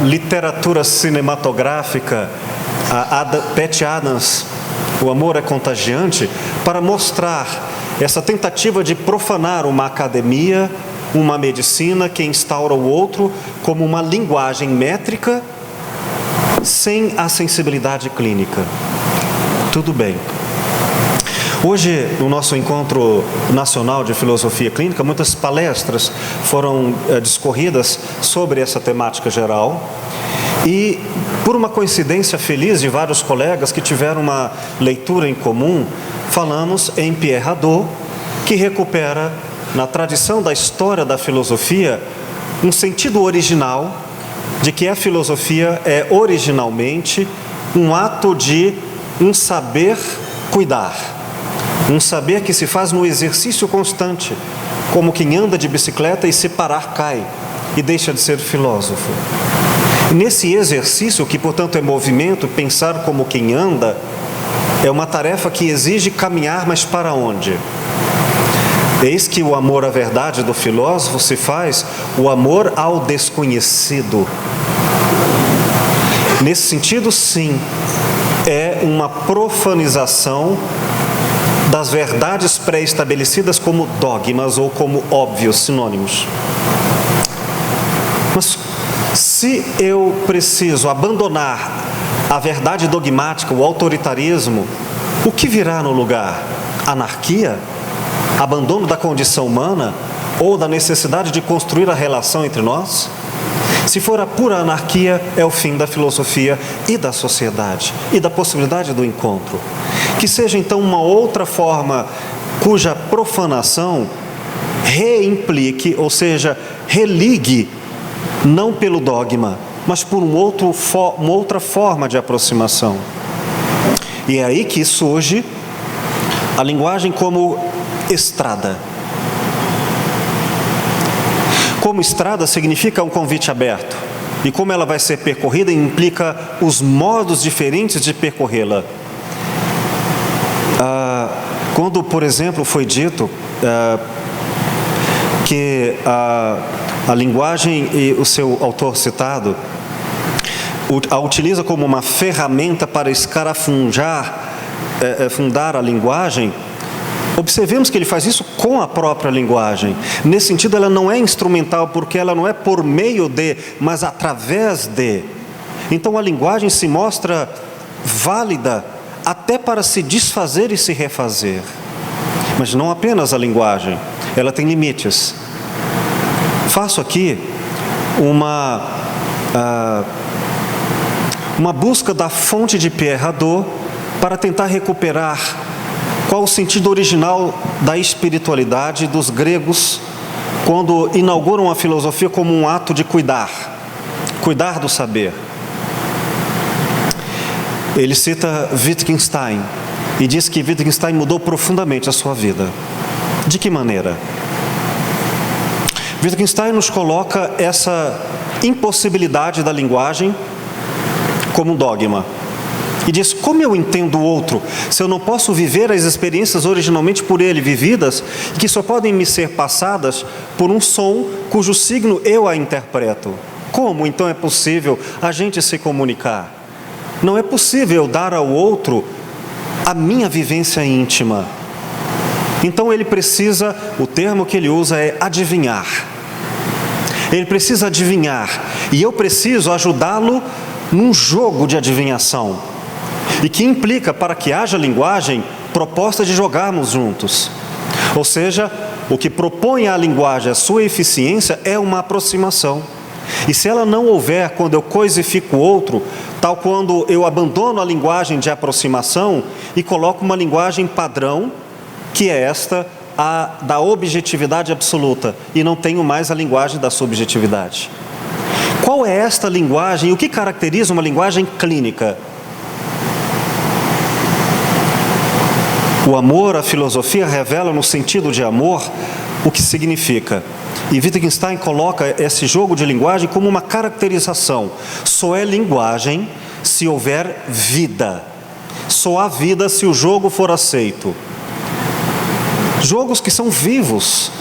literatura cinematográfica, Patty Adams, O Amor é Contagiante, para mostrar essa tentativa de profanar uma academia, uma medicina que instaura o outro como uma linguagem métrica sem a sensibilidade clínica. Tudo bem. Hoje, no nosso encontro nacional de filosofia clínica, muitas palestras foram discorridas sobre essa temática geral. E, por uma coincidência feliz de vários colegas que tiveram uma leitura em comum, falamos em Pierre Hadot, que recupera, na tradição da história da filosofia, um sentido original de que a filosofia é originalmente um ato de um saber cuidar, um saber que se faz no exercício constante, como quem anda de bicicleta e se parar cai e deixa de ser filósofo. E nesse exercício, que portanto é movimento, pensar como quem anda, é uma tarefa que exige caminhar, mas para onde? Eis que o amor à verdade do filósofo se faz o amor ao desconhecido. Nesse sentido, sim, é uma profanização das verdades pré-estabelecidas como dogmas ou como óbvios sinônimos. Mas se eu preciso abandonar a verdade dogmática, o autoritarismo, o que virá no lugar? Anarquia? Abandono da condição humana? Ou da necessidade de construir a relação entre nós? Se for a pura anarquia, é o fim da filosofia e da sociedade, e da possibilidade do encontro. Que seja então uma outra forma cuja profanação reimplique, ou seja, religue, não pelo dogma, mas por uma outra forma de aproximação. E é aí que surge a linguagem como estrada. Como estrada significa um convite aberto, e como ela vai ser percorrida implica os modos diferentes de percorrê-la. Quando, por exemplo, foi dito que a linguagem, e o seu autor citado, a utiliza como uma ferramenta para escarafunchar, fundar a linguagem, observemos que ele faz isso com a própria linguagem. Nesse sentido, ela não é instrumental, porque ela não é por meio de, mas através de. Então, a linguagem se mostra válida até para se desfazer e se refazer. Mas não apenas a linguagem, ela tem limites. Faço aqui uma busca da fonte de Pierre Hadot para tentar recuperar qual o sentido original da espiritualidade dos gregos quando inauguram a filosofia como um ato de cuidar do saber. Ele cita Wittgenstein e diz que Wittgenstein mudou profundamente a sua vida. De que maneira? Wittgenstein nos coloca essa impossibilidade da linguagem como um dogma. E diz, como eu entendo o outro, se eu não posso viver as experiências originalmente por ele vividas, que só podem me ser passadas por um som cujo signo eu a interpreto? Como então é possível a gente se comunicar? Não é possível dar ao outro a minha vivência íntima. Então ele precisa, o termo que ele usa é adivinhar. Ele precisa adivinhar E eu preciso ajudá-lo num jogo de adivinhação. E que implica, para que haja linguagem, proposta de jogarmos juntos. Ou seja, o que propõe à linguagem a sua eficiência é uma aproximação. E se ela não houver quando eu coisifico o outro, tal quando eu abandono a linguagem de aproximação e coloco uma linguagem padrão, que é esta, a da objetividade absoluta, e não tenho mais a linguagem da subjetividade. Qual é esta linguagem? O que caracteriza uma linguagem clínica? O amor, a filosofia revela no sentido de amor o que significa. E Wittgenstein coloca esse jogo de linguagem como uma caracterização. Só é linguagem se houver vida. Só há vida se o jogo for aceito. Jogos que são vivos,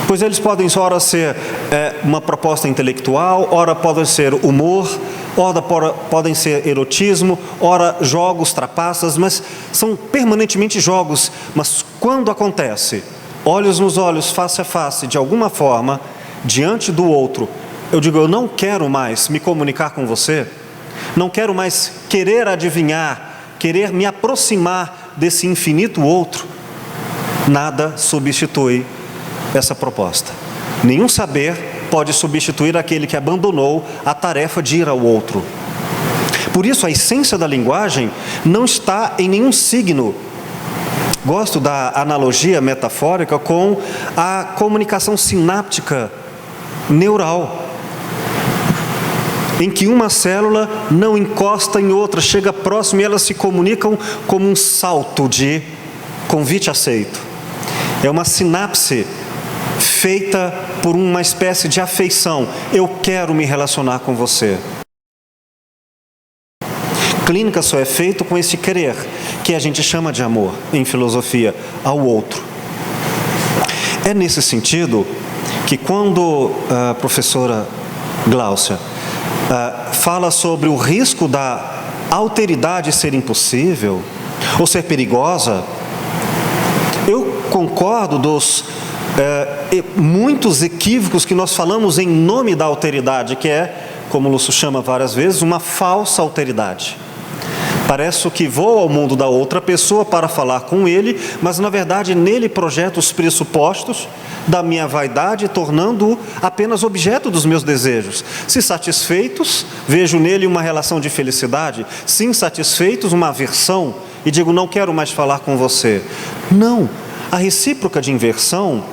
pois eles podem ora ser uma proposta intelectual, ora podem ser humor, ora podem ser erotismo, ora jogos, trapaças, mas são permanentemente jogos. Mas quando acontece, olhos nos olhos, face a face, de alguma forma, diante do outro, eu digo, eu não quero mais me comunicar com você, não quero mais querer adivinhar, querer me aproximar desse infinito outro, nada substitui essa proposta. Nenhum saber pode substituir aquele que abandonou a tarefa de ir ao outro. Por isso, a essência da linguagem não está em nenhum signo. Gosto da analogia metafórica com a comunicação sináptica neural, em que uma célula não encosta em outra, chega próximo e elas se comunicam como um salto de convite aceito. É uma sinapse feita por uma espécie de afeição. Eu quero me relacionar com você. Clínica só é feito com esse querer, que a gente chama de amor, em filosofia, ao outro. É nesse sentido que quando a professora Gláucia fala sobre o risco da alteridade ser impossível, ou ser perigosa, eu concordo dos muitos equívocos que nós falamos em nome da alteridade, que é, como Lúcio chama várias vezes, uma falsa alteridade. Parece que vou ao mundo da outra pessoa para falar com ele, mas na verdade nele projeto os pressupostos da minha vaidade, tornando-o apenas objeto dos meus desejos. Se satisfeitos, vejo nele uma relação de felicidade. Se insatisfeitos, uma aversão, e digo, não quero mais falar com você. Não, a recíproca de inversão,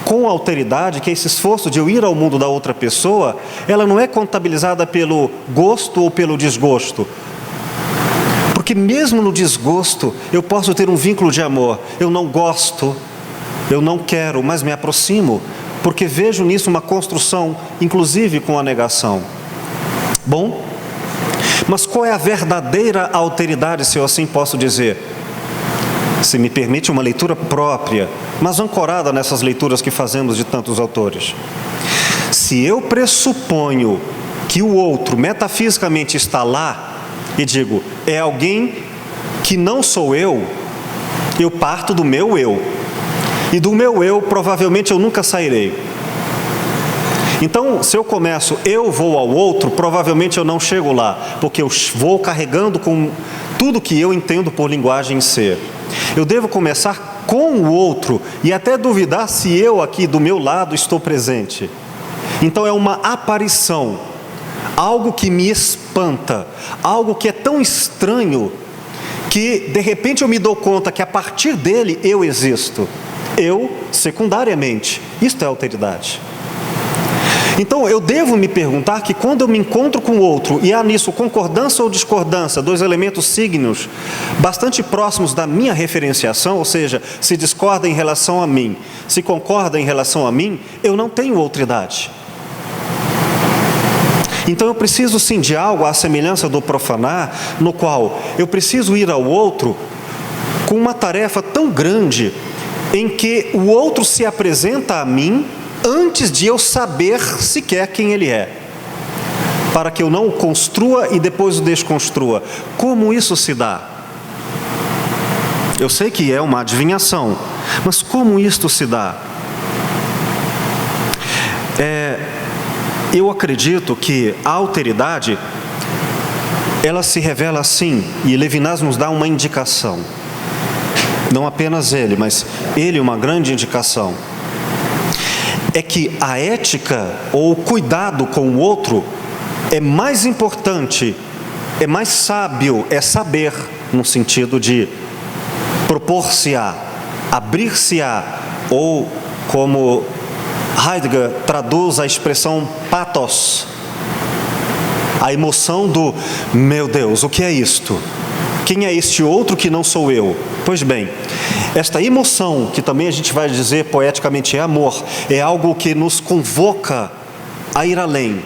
com a alteridade, que é esse esforço de eu ir ao mundo da outra pessoa, ela não é contabilizada pelo gosto ou pelo desgosto. Porque mesmo no desgosto, eu posso ter um vínculo de amor. Eu não gosto, eu não quero, mas me aproximo, porque vejo nisso uma construção, inclusive com a negação. Bom, mas qual é a verdadeira alteridade, se eu assim posso dizer? Se me permite uma leitura própria, mas ancorada nessas leituras que fazemos de tantos autores. Se eu pressuponho que o outro metafisicamente está lá, e digo, é alguém que não sou eu parto do meu eu. E do meu eu, provavelmente eu nunca sairei. Então, se eu começo, eu vou ao outro, provavelmente eu não chego lá, porque eu vou carregando com tudo que eu entendo por linguagem ser. Eu devo começar com o outro e até duvidar se eu aqui do meu lado estou presente. Então é uma aparição, algo que me espanta, algo que é tão estranho que de repente eu me dou conta que a partir dele eu existo. Eu, secundariamente. Isto é alteridade. Então eu devo me perguntar que quando eu me encontro com o outro, e há nisso concordância ou discordância, dois elementos signos bastante próximos da minha referenciação, ou seja, se discorda em relação a mim, se concorda em relação a mim, eu não tenho outridade. Então eu preciso sim de algo à semelhança do profanar, no qual eu preciso ir ao outro com uma tarefa tão grande, em que o outro se apresenta a mim antes de eu saber sequer quem ele é, para que eu não o construa e depois o desconstrua. Como isso se dá? Eu sei que é uma adivinhação, mas como isto se dá? eu acredito que a alteridade, ela se revela assim, e Levinas nos dá uma indicação. Não apenas ele, mas ele uma grande indicação. É que a ética ou o cuidado com o outro é mais importante, é mais sábio, é saber, no sentido de propor-se-á, abrir-se-á, ou como Heidegger traduz a expressão pathos, a emoção do meu Deus, o que é isto? Quem é este outro que não sou eu? Pois bem, esta emoção, que também a gente vai dizer poeticamente é amor, é algo que nos convoca a ir além.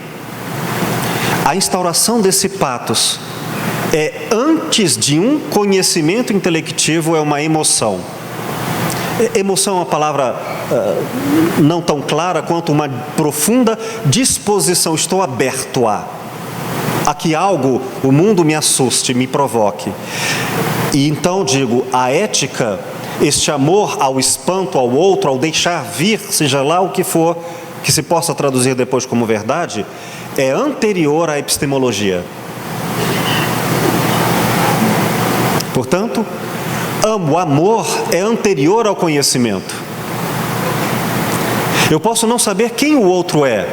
A instauração desse pathos é antes de um conhecimento intelectivo, é uma emoção. Emoção é uma palavra não tão clara quanto uma profunda disposição. Estou aberto a que algo, o mundo me assuste, me provoque. E então digo, a ética, este amor ao espanto, ao outro, ao deixar vir, seja lá o que for, que se possa traduzir depois como verdade, é anterior à epistemologia. Portanto, o amor é anterior ao conhecimento. Eu posso não saber quem o outro é,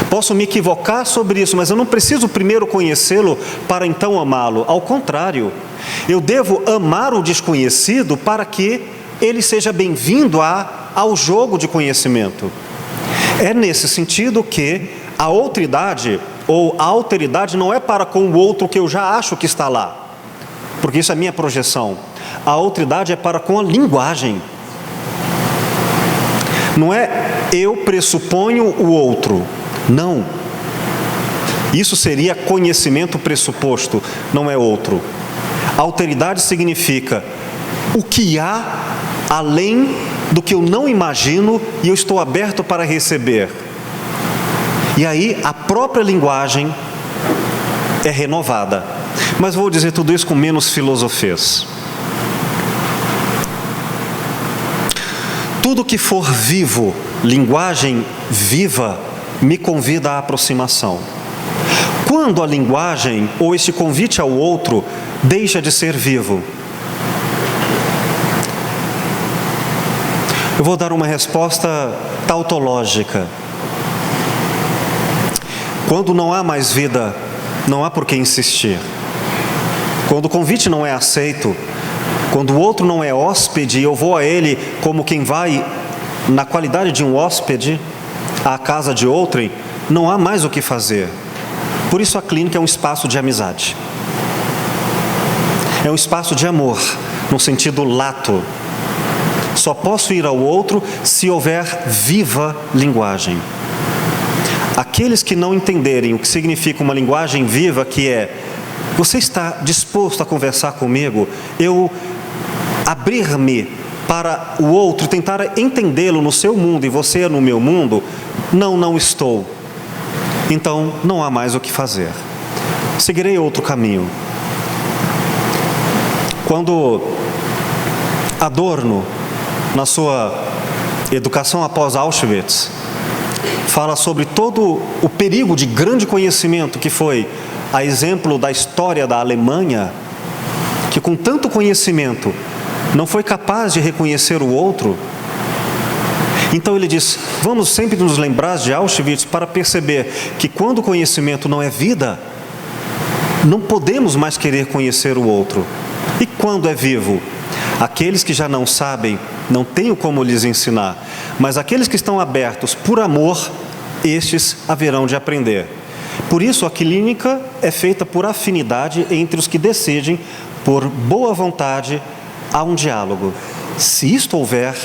posso me equivocar sobre isso, mas eu não preciso primeiro conhecê-lo para então amá-lo. Ao contrário, eu devo amar o desconhecido para que ele seja bem-vindo ao jogo de conhecimento. É nesse sentido que a outridade ou a alteridade não é para com o outro que eu já acho que está lá, porque isso é minha projeção. A outridade é para com a linguagem. Não é eu pressuponho o outro. Não. Isso seria conhecimento pressuposto, não é outro. Alteridade significa o que há além do que eu não imagino e eu estou aberto para receber. E aí a própria linguagem é renovada. Mas vou dizer tudo isso com menos filosofês. Tudo que for vivo, linguagem viva, me convida à aproximação. Quando a linguagem ou este convite ao outro deixa de ser vivo? Eu vou dar uma resposta tautológica. Quando não há mais vida, não há por que insistir. Quando o convite não é aceito, quando o outro não é hóspede e eu vou a ele como quem vai, na qualidade de um hóspede, à casa de outrem, não há mais o que fazer. Por isso a clínica é um espaço de amizade. É um espaço de amor, no sentido lato. Só posso ir ao outro se houver viva linguagem. Aqueles que não entenderem o que significa uma linguagem viva, que é, você está disposto a conversar comigo? Eu abrir-me para o outro, tentar entendê-lo no seu mundo e você no meu mundo? Não estou. Então, não há mais o que fazer. Seguirei outro caminho. Quando Adorno, na sua Educação após Auschwitz, fala sobre todo o perigo de grande conhecimento que foi, a exemplo da história da Alemanha, que com tanto conhecimento não foi capaz de reconhecer o outro. Então ele diz, vamos sempre nos lembrar de Auschwitz para perceber que quando o conhecimento não é vida, não podemos mais querer conhecer o outro. E quando é vivo? Aqueles que já não sabem, não tenho como lhes ensinar, mas aqueles que estão abertos por amor, estes haverão de aprender. Por isso a clínica é feita por afinidade entre os que decidem, por boa vontade, a um diálogo. Se isto houver,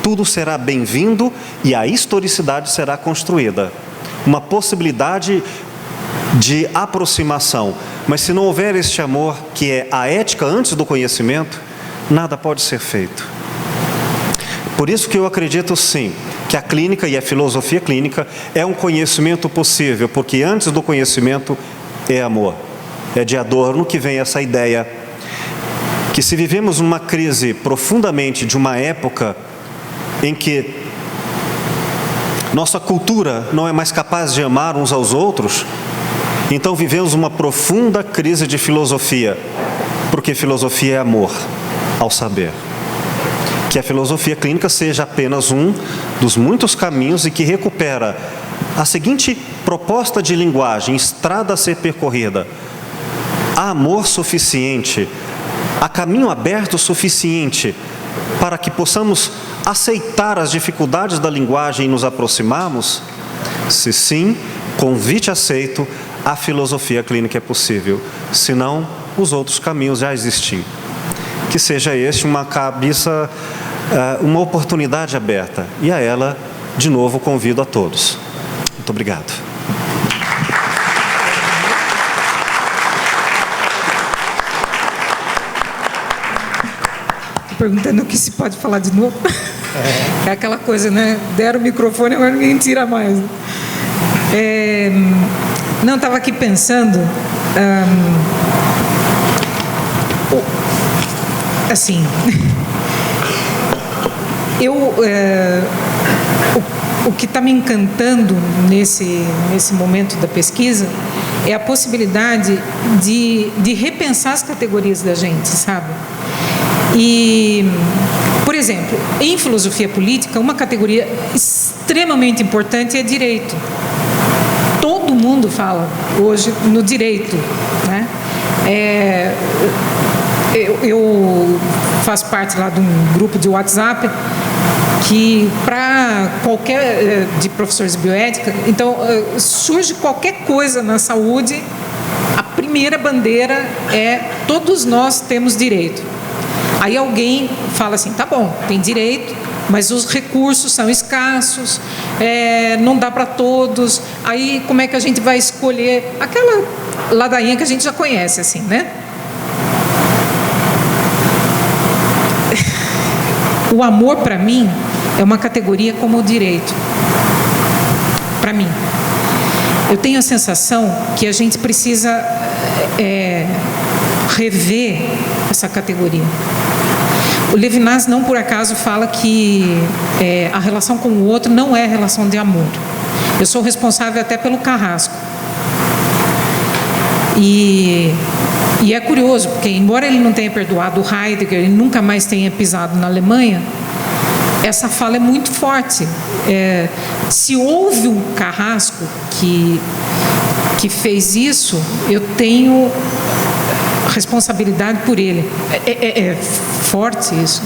tudo será bem-vindo e a historicidade será construída. Uma possibilidade de aproximação. Mas se não houver este amor, que é a ética antes do conhecimento, nada pode ser feito. Por isso que eu acredito sim, que a clínica e a filosofia clínica é um conhecimento possível, porque antes do conhecimento é amor. É de Adorno que vem essa ideia que se vivemos uma crise profundamente de uma época em que nossa cultura não é mais capaz de amar uns aos outros, então vivemos uma profunda crise de filosofia, porque filosofia é amor ao saber. Que a filosofia clínica seja apenas um dos muitos caminhos e que recupera a seguinte proposta de linguagem, estrada a ser percorrida: há amor suficiente, há caminho aberto suficiente para que possamos aceitar as dificuldades da linguagem e nos aproximarmos? Se sim, convite aceito, a filosofia clínica é possível, senão os outros caminhos já existem. Que seja este uma oportunidade aberta, e a ela, de novo, convido a todos. Muito obrigado. Perguntando o que se pode falar de novo. É aquela coisa, né? Deram o microfone, agora ninguém tira mais. Não, estava aqui pensando, assim, o que está me encantando nesse momento da pesquisa é a possibilidade de repensar as categorias da gente, sabe? E, por exemplo, em filosofia política, uma categoria extremamente importante é direito. Todo mundo fala hoje no direito, né? Eu faço parte lá de um grupo de WhatsApp que, para qualquer de professores de bioética, então surge qualquer coisa na saúde, a primeira bandeira é: todos nós temos direito. Aí alguém fala assim: tá bom, tem direito, mas os recursos são escassos, não dá para todos. Aí como é que a gente vai escolher? Aquela ladainha que a gente já conhece, assim, né? O amor, para mim, é uma categoria como o direito. Para mim. Eu tenho a sensação que a gente precisa rever essa categoria. O Levinas, não por acaso, fala que a relação com o outro não é relação de amor. Eu sou responsável até pelo carrasco. E é curioso, porque embora ele não tenha perdoado o Heidegger, ele nunca mais tenha pisado na Alemanha, essa fala é muito forte. Se houve um carrasco que fez isso, eu tenho responsabilidade por ele. É forte isso.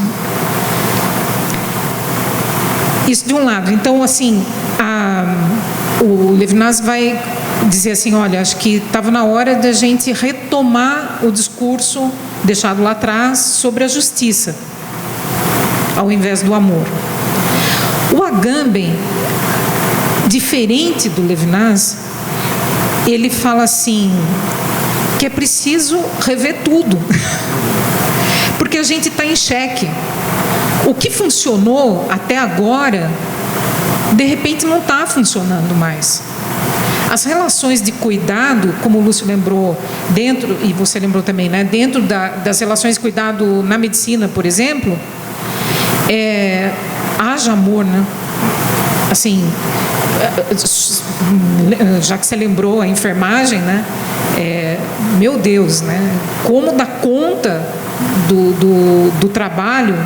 Isso de um lado. Então, assim, o Levinas vai dizer assim: olha, acho que estava na hora da gente retomar o discurso deixado lá atrás sobre a justiça, ao invés do amor. O Agamben, diferente do Levinas, ele fala assim que é preciso rever tudo, porque a gente está em xeque. O que funcionou até agora, de repente não está funcionando mais. As relações de cuidado, como o Lúcio lembrou, dentro, e você lembrou também, né, dentro das relações de cuidado na medicina, por exemplo, haja amor, né? Assim, já que você lembrou a enfermagem, né? Meu Deus, né? Como dar conta do trabalho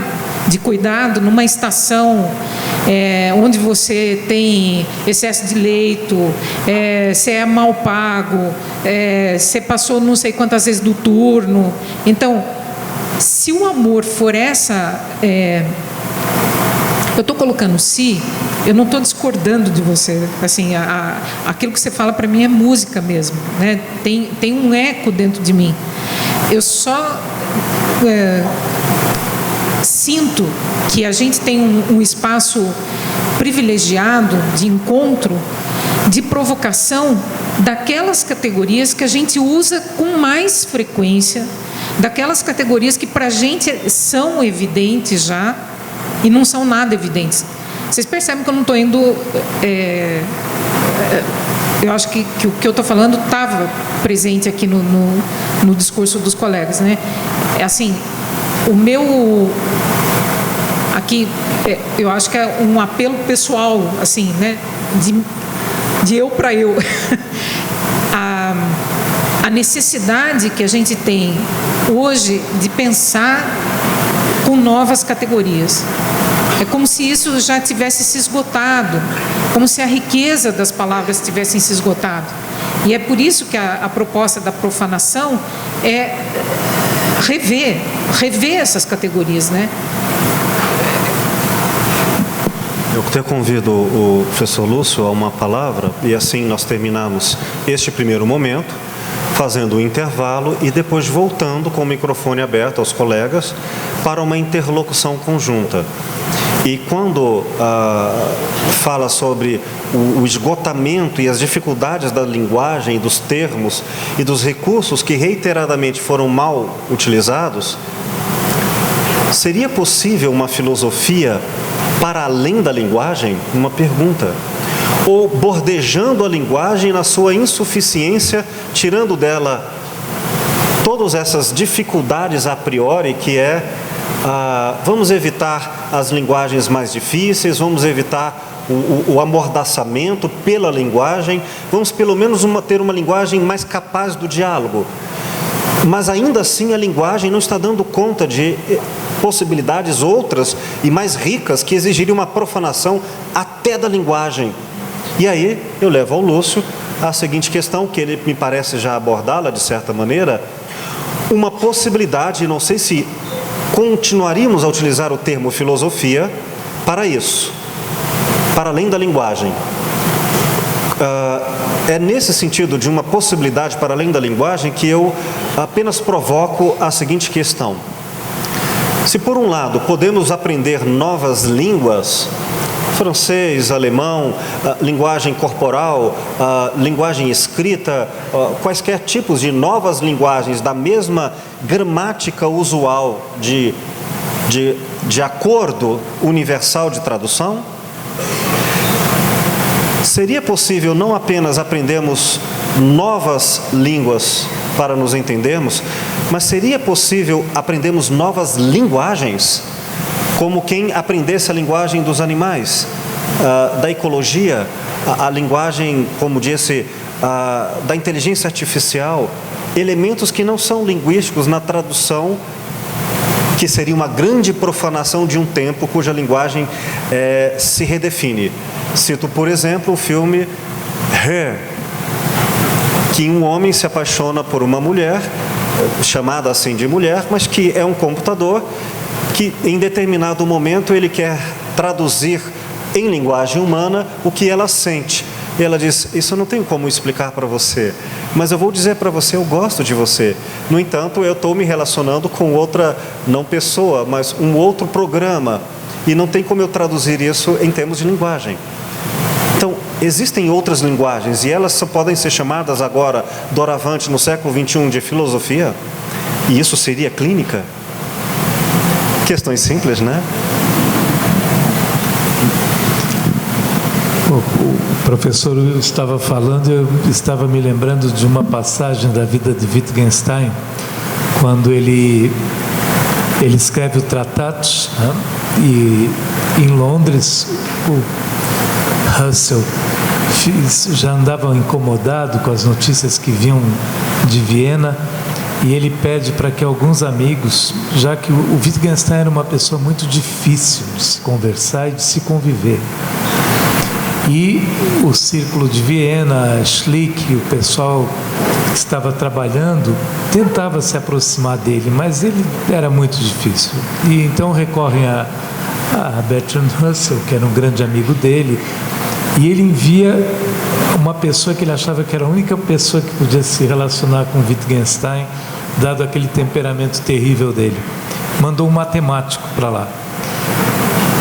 de cuidado numa estação onde você tem excesso de leito, você é mal pago, você passou não sei quantas vezes do turno. Então, se o amor for essa... eu estou colocando "se", eu não estou discordando de você. Assim, aquilo que você fala para mim é música mesmo, né? Tem um eco dentro de mim. Eu só sinto que a gente tem um espaço privilegiado de encontro, de provocação daquelas categorias que a gente usa com mais frequência, daquelas categorias que para a gente são evidentes já e não são nada evidentes. Vocês percebem que eu não estou indo... eu acho que o que eu estou falando estava presente aqui no discurso dos colegas, né? É assim, aqui eu acho que é um apelo pessoal, assim, né, de eu para eu. A necessidade que a gente tem hoje de pensar com novas categorias. É como se isso já tivesse se esgotado, como se a riqueza das palavras tivessem se esgotado. E é por isso que a proposta da profanação é rever essas categorias, né? Eu até convido o professor Lúcio a uma palavra, e assim nós terminamos este primeiro momento, fazendo um intervalo e depois voltando com o microfone aberto aos colegas para uma interlocução conjunta. E quando fala sobre o esgotamento e as dificuldades da linguagem, dos termos e dos recursos que reiteradamente foram mal utilizados, seria possível uma filosofia para além da linguagem? Uma pergunta. Ou bordejando a linguagem na sua insuficiência, tirando dela todas essas dificuldades a priori, que é, vamos evitar as linguagens mais difíceis, vamos evitar o amordaçamento pela linguagem, vamos pelo menos ter uma linguagem mais capaz do diálogo. Mas ainda assim a linguagem não está dando conta de possibilidades outras e mais ricas que exigiriam uma profanação até da linguagem. E aí eu levo ao Lúcio a seguinte questão, que ele me parece já abordá-la de certa maneira, uma possibilidade, não sei se continuaríamos a utilizar o termo filosofia para isso, para além da linguagem. É nesse sentido de uma possibilidade para além da linguagem que eu apenas provoco a seguinte questão. Se por um lado podemos aprender novas línguas, francês, alemão, linguagem corporal, linguagem escrita, quaisquer tipos de novas linguagens da mesma gramática usual de acordo universal de tradução, seria possível não apenas aprendermos novas línguas para nos entendermos, mas seria possível aprendermos novas linguagens, como quem aprendesse a linguagem dos animais, da ecologia, a linguagem, como disse, da inteligência artificial, elementos que não são linguísticos na tradução, que seria uma grande profanação de um tempo cuja linguagem se redefine. Cito, por exemplo, o filme Her, que um homem se apaixona por uma mulher, chamada assim de mulher, mas que é um computador, que em determinado momento ele quer traduzir em linguagem humana o que ela sente. E ela diz, isso eu não tenho como explicar para você, mas eu vou dizer para você, eu gosto de você. No entanto, eu estou me relacionando com outra, não pessoa, mas um outro programa, e não tem como eu traduzir isso em termos de linguagem. Então, existem outras linguagens, e elas só podem ser chamadas agora, doravante, no século XXI, de filosofia, e isso seria clínica? Questões simples, né? O professor estava falando, eu estava me lembrando de uma passagem da vida de Wittgenstein, quando ele escreve o Tratatus, né? E em Londres o Russell já andava incomodado com as notícias que vinham de Viena, e ele pede para que alguns amigos, já que o Wittgenstein era uma pessoa muito difícil de se conversar e de se conviver, e o círculo de Viena, Schlick, o pessoal que estava trabalhando, tentava se aproximar dele, mas ele era muito difícil. E então recorrem a Bertrand Russell, que era um grande amigo dele, e ele envia uma pessoa que ele achava que era a única pessoa que podia se relacionar com Wittgenstein, dado aquele temperamento terrível dele. Mandou um matemático para lá.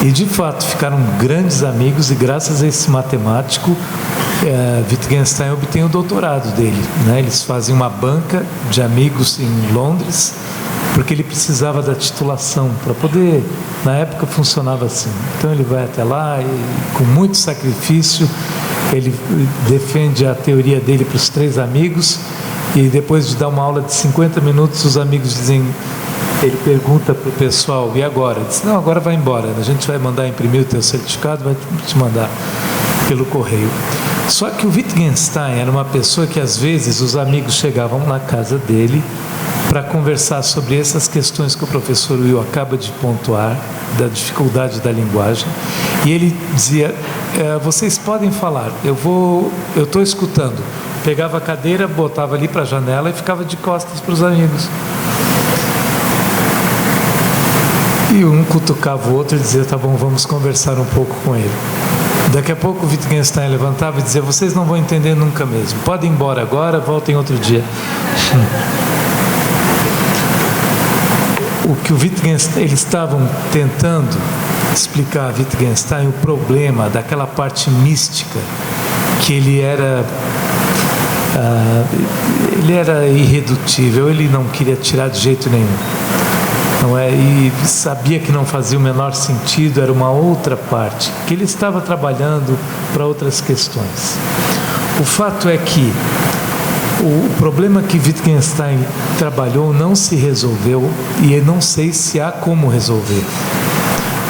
E de fato ficaram grandes amigos, e graças a esse matemático Wittgenstein obtém o doutorado dele, né? Eles fazem uma banca de amigos em Londres, porque ele precisava da titulação para poder, na época funcionava assim. Então ele vai até lá e, com muito sacrifício, ele defende a teoria dele para os 3 amigos, e depois de dar uma aula de 50 minutos, os amigos dizem, ele pergunta para o pessoal, e agora? Ele diz, não, agora vai embora, a gente vai mandar imprimir o teu certificado, vai te mandar pelo correio. Só que o Wittgenstein era uma pessoa que às vezes os amigos chegavam na casa dele para conversar sobre essas questões que o professor Will acaba de pontuar, da dificuldade da linguagem, e ele dizia, vocês podem falar, eu estou escutando. Pegava a cadeira, botava ali para a janela e ficava de costas para os amigos. E um cutucava o outro e dizia, tá bom, vamos conversar um pouco com ele. Daqui a pouco o Wittgenstein levantava e dizia, vocês não vão entender nunca mesmo, podem ir embora agora, voltem outro dia. O que o Wittgenstein, eles estavam tentando explicar a Wittgenstein o problema daquela parte mística, que ele era irredutível, ele não queria tirar de jeito nenhum. Não é? E sabia que não fazia o menor sentido, era uma outra parte, que ele estava trabalhando para outras questões. O fato é que o problema que Wittgenstein trabalhou não se resolveu e eu não sei se há como resolver.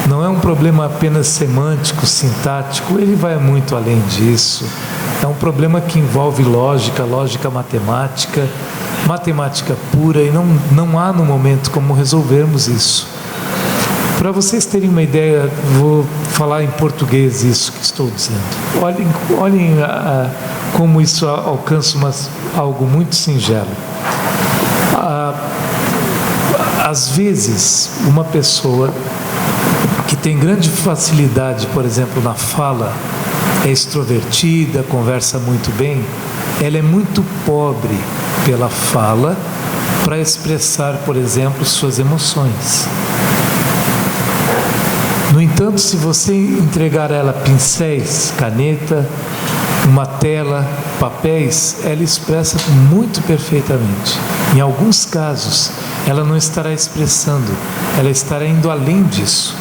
Não é um problema apenas semântico, sintático, ele vai muito além disso. É um problema que envolve lógica matemática, matemática pura, e não há no momento como resolvermos isso. Para vocês terem uma ideia, vou falar em português isso que estou dizendo. Olhem como isso alcança algo muito singelo. Às vezes, uma pessoa que tem grande facilidade, por exemplo, na fala, é extrovertida, conversa muito bem, ela é muito pobre pela fala para expressar, por exemplo, suas emoções. No entanto, se você entregar a ela pincéis, caneta, uma tela, papéis, ela expressa muito perfeitamente. Em alguns casos, ela não estará expressando, ela estará indo além disso.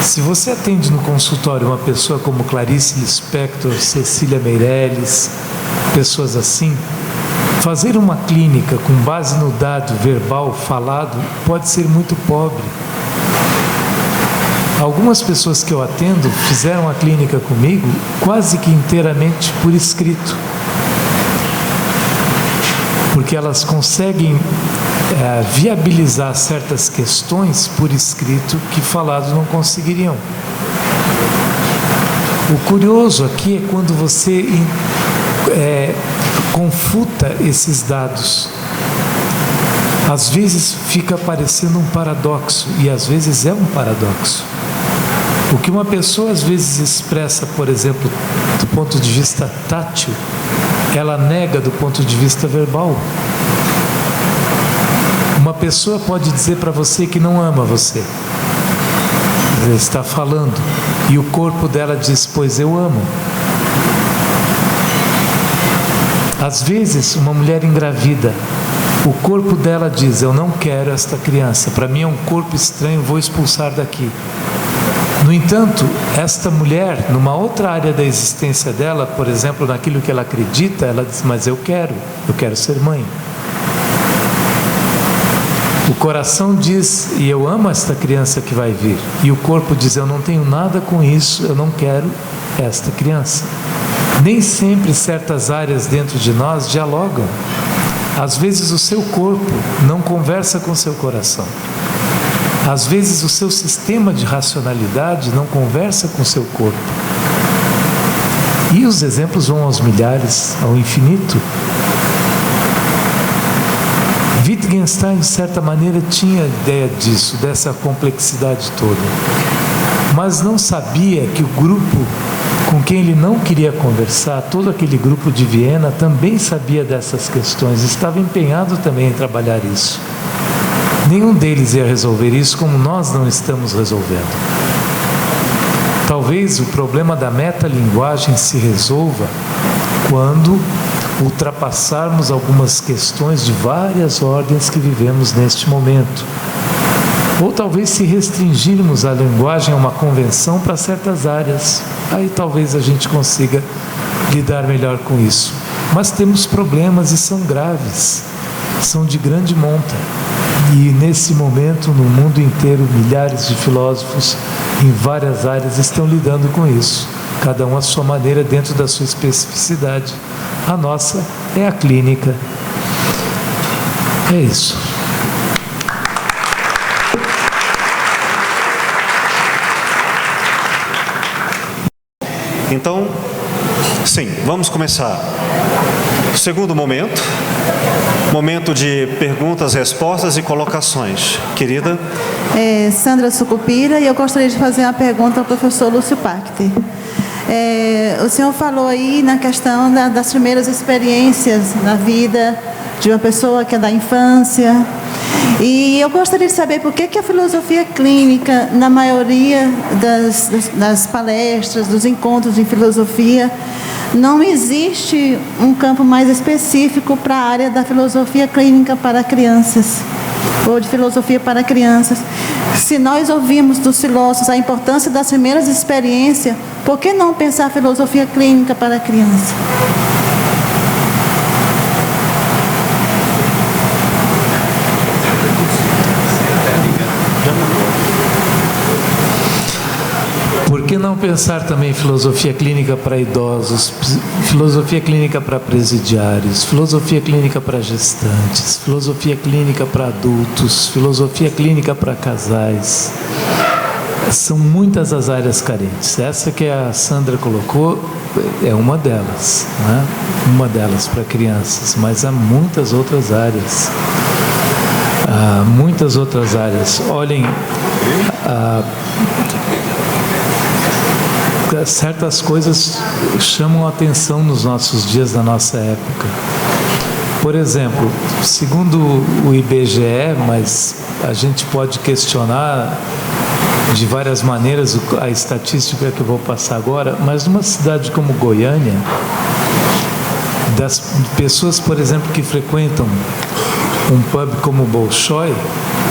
Se você atende no consultório uma pessoa como Clarice Lispector, Cecília Meirelles, pessoas assim, fazer uma clínica com base no dado verbal falado pode ser muito pobre. Algumas pessoas que eu atendo fizeram a clínica comigo quase que inteiramente por escrito, porque elas conseguem viabilizar certas questões por escrito que falados não conseguiriam. O curioso aqui é quando você confuta esses dados. Às vezes fica parecendo um paradoxo, e às vezes é um paradoxo. O que uma pessoa às vezes expressa, por exemplo, do ponto de vista tátil, ela nega do ponto de vista verbal. Uma pessoa pode dizer para você que não ama você. Ela está falando, e o corpo dela diz, pois eu amo. Às vezes, uma mulher engravida, o corpo dela diz, eu não quero esta criança, para mim é um corpo estranho, vou expulsar daqui. No entanto, esta mulher, numa outra área da existência dela, por exemplo, naquilo que ela acredita, ela diz, mas eu quero ser mãe. O coração diz, e eu amo esta criança que vai vir. E o corpo diz, eu não tenho nada com isso, eu não quero esta criança. Nem sempre certas áreas dentro de nós dialogam. Às vezes o seu corpo não conversa com o seu coração. Às vezes o seu sistema de racionalidade não conversa com o seu corpo. E os exemplos vão aos milhares, ao infinito. Wittgenstein, de certa maneira, tinha ideia disso, dessa complexidade toda. Mas não sabia que o grupo com quem ele não queria conversar, todo aquele grupo de Viena, também sabia dessas questões, estava empenhado também em trabalhar isso. Nenhum deles ia resolver isso como nós não estamos resolvendo. Talvez o problema da metalinguagem se resolva quando ultrapassarmos algumas questões de várias ordens que vivemos neste momento. Ou talvez se restringirmos a linguagem a uma convenção para certas áreas. Aí talvez a gente consiga lidar melhor com isso. Mas temos problemas e são graves, são de grande monta. E nesse momento, no mundo inteiro, milhares de filósofos em várias áreas estão lidando com isso, cada um à sua maneira, dentro da sua especificidade. A nossa é a clínica. É isso. Então, sim, vamos começar. Segundo momento de perguntas, respostas e colocações. Querida? Sandra Sucupira, e eu gostaria de fazer uma pergunta ao professor Lúcio Pachter. O senhor falou aí na questão das primeiras experiências na vida de uma pessoa que é da infância. E eu gostaria de saber por que a filosofia clínica, na maioria das palestras, dos encontros de filosofia, não existe um campo mais específico para a área da filosofia clínica para crianças, ou de filosofia para crianças. Se nós ouvimos dos filósofos a importância das primeiras experiências, por que não pensar filosofia clínica para criança? Por que não pensar também filosofia clínica para idosos, filosofia clínica para presidiários, filosofia clínica para gestantes, filosofia clínica para adultos, filosofia clínica para casais? São muitas as áreas carentes. Essa que a Sandra colocou é uma delas, né? Uma delas para crianças, mas há muitas outras áreas. Muitas outras áreas. Olhem, certas coisas chamam a atenção nos nossos dias, na nossa época. Por exemplo, segundo o IBGE, mas a gente pode questionar de várias maneiras a estatística que eu vou passar agora, mas numa cidade como Goiânia, das pessoas, por exemplo, que frequentam um pub como o Bolshoi,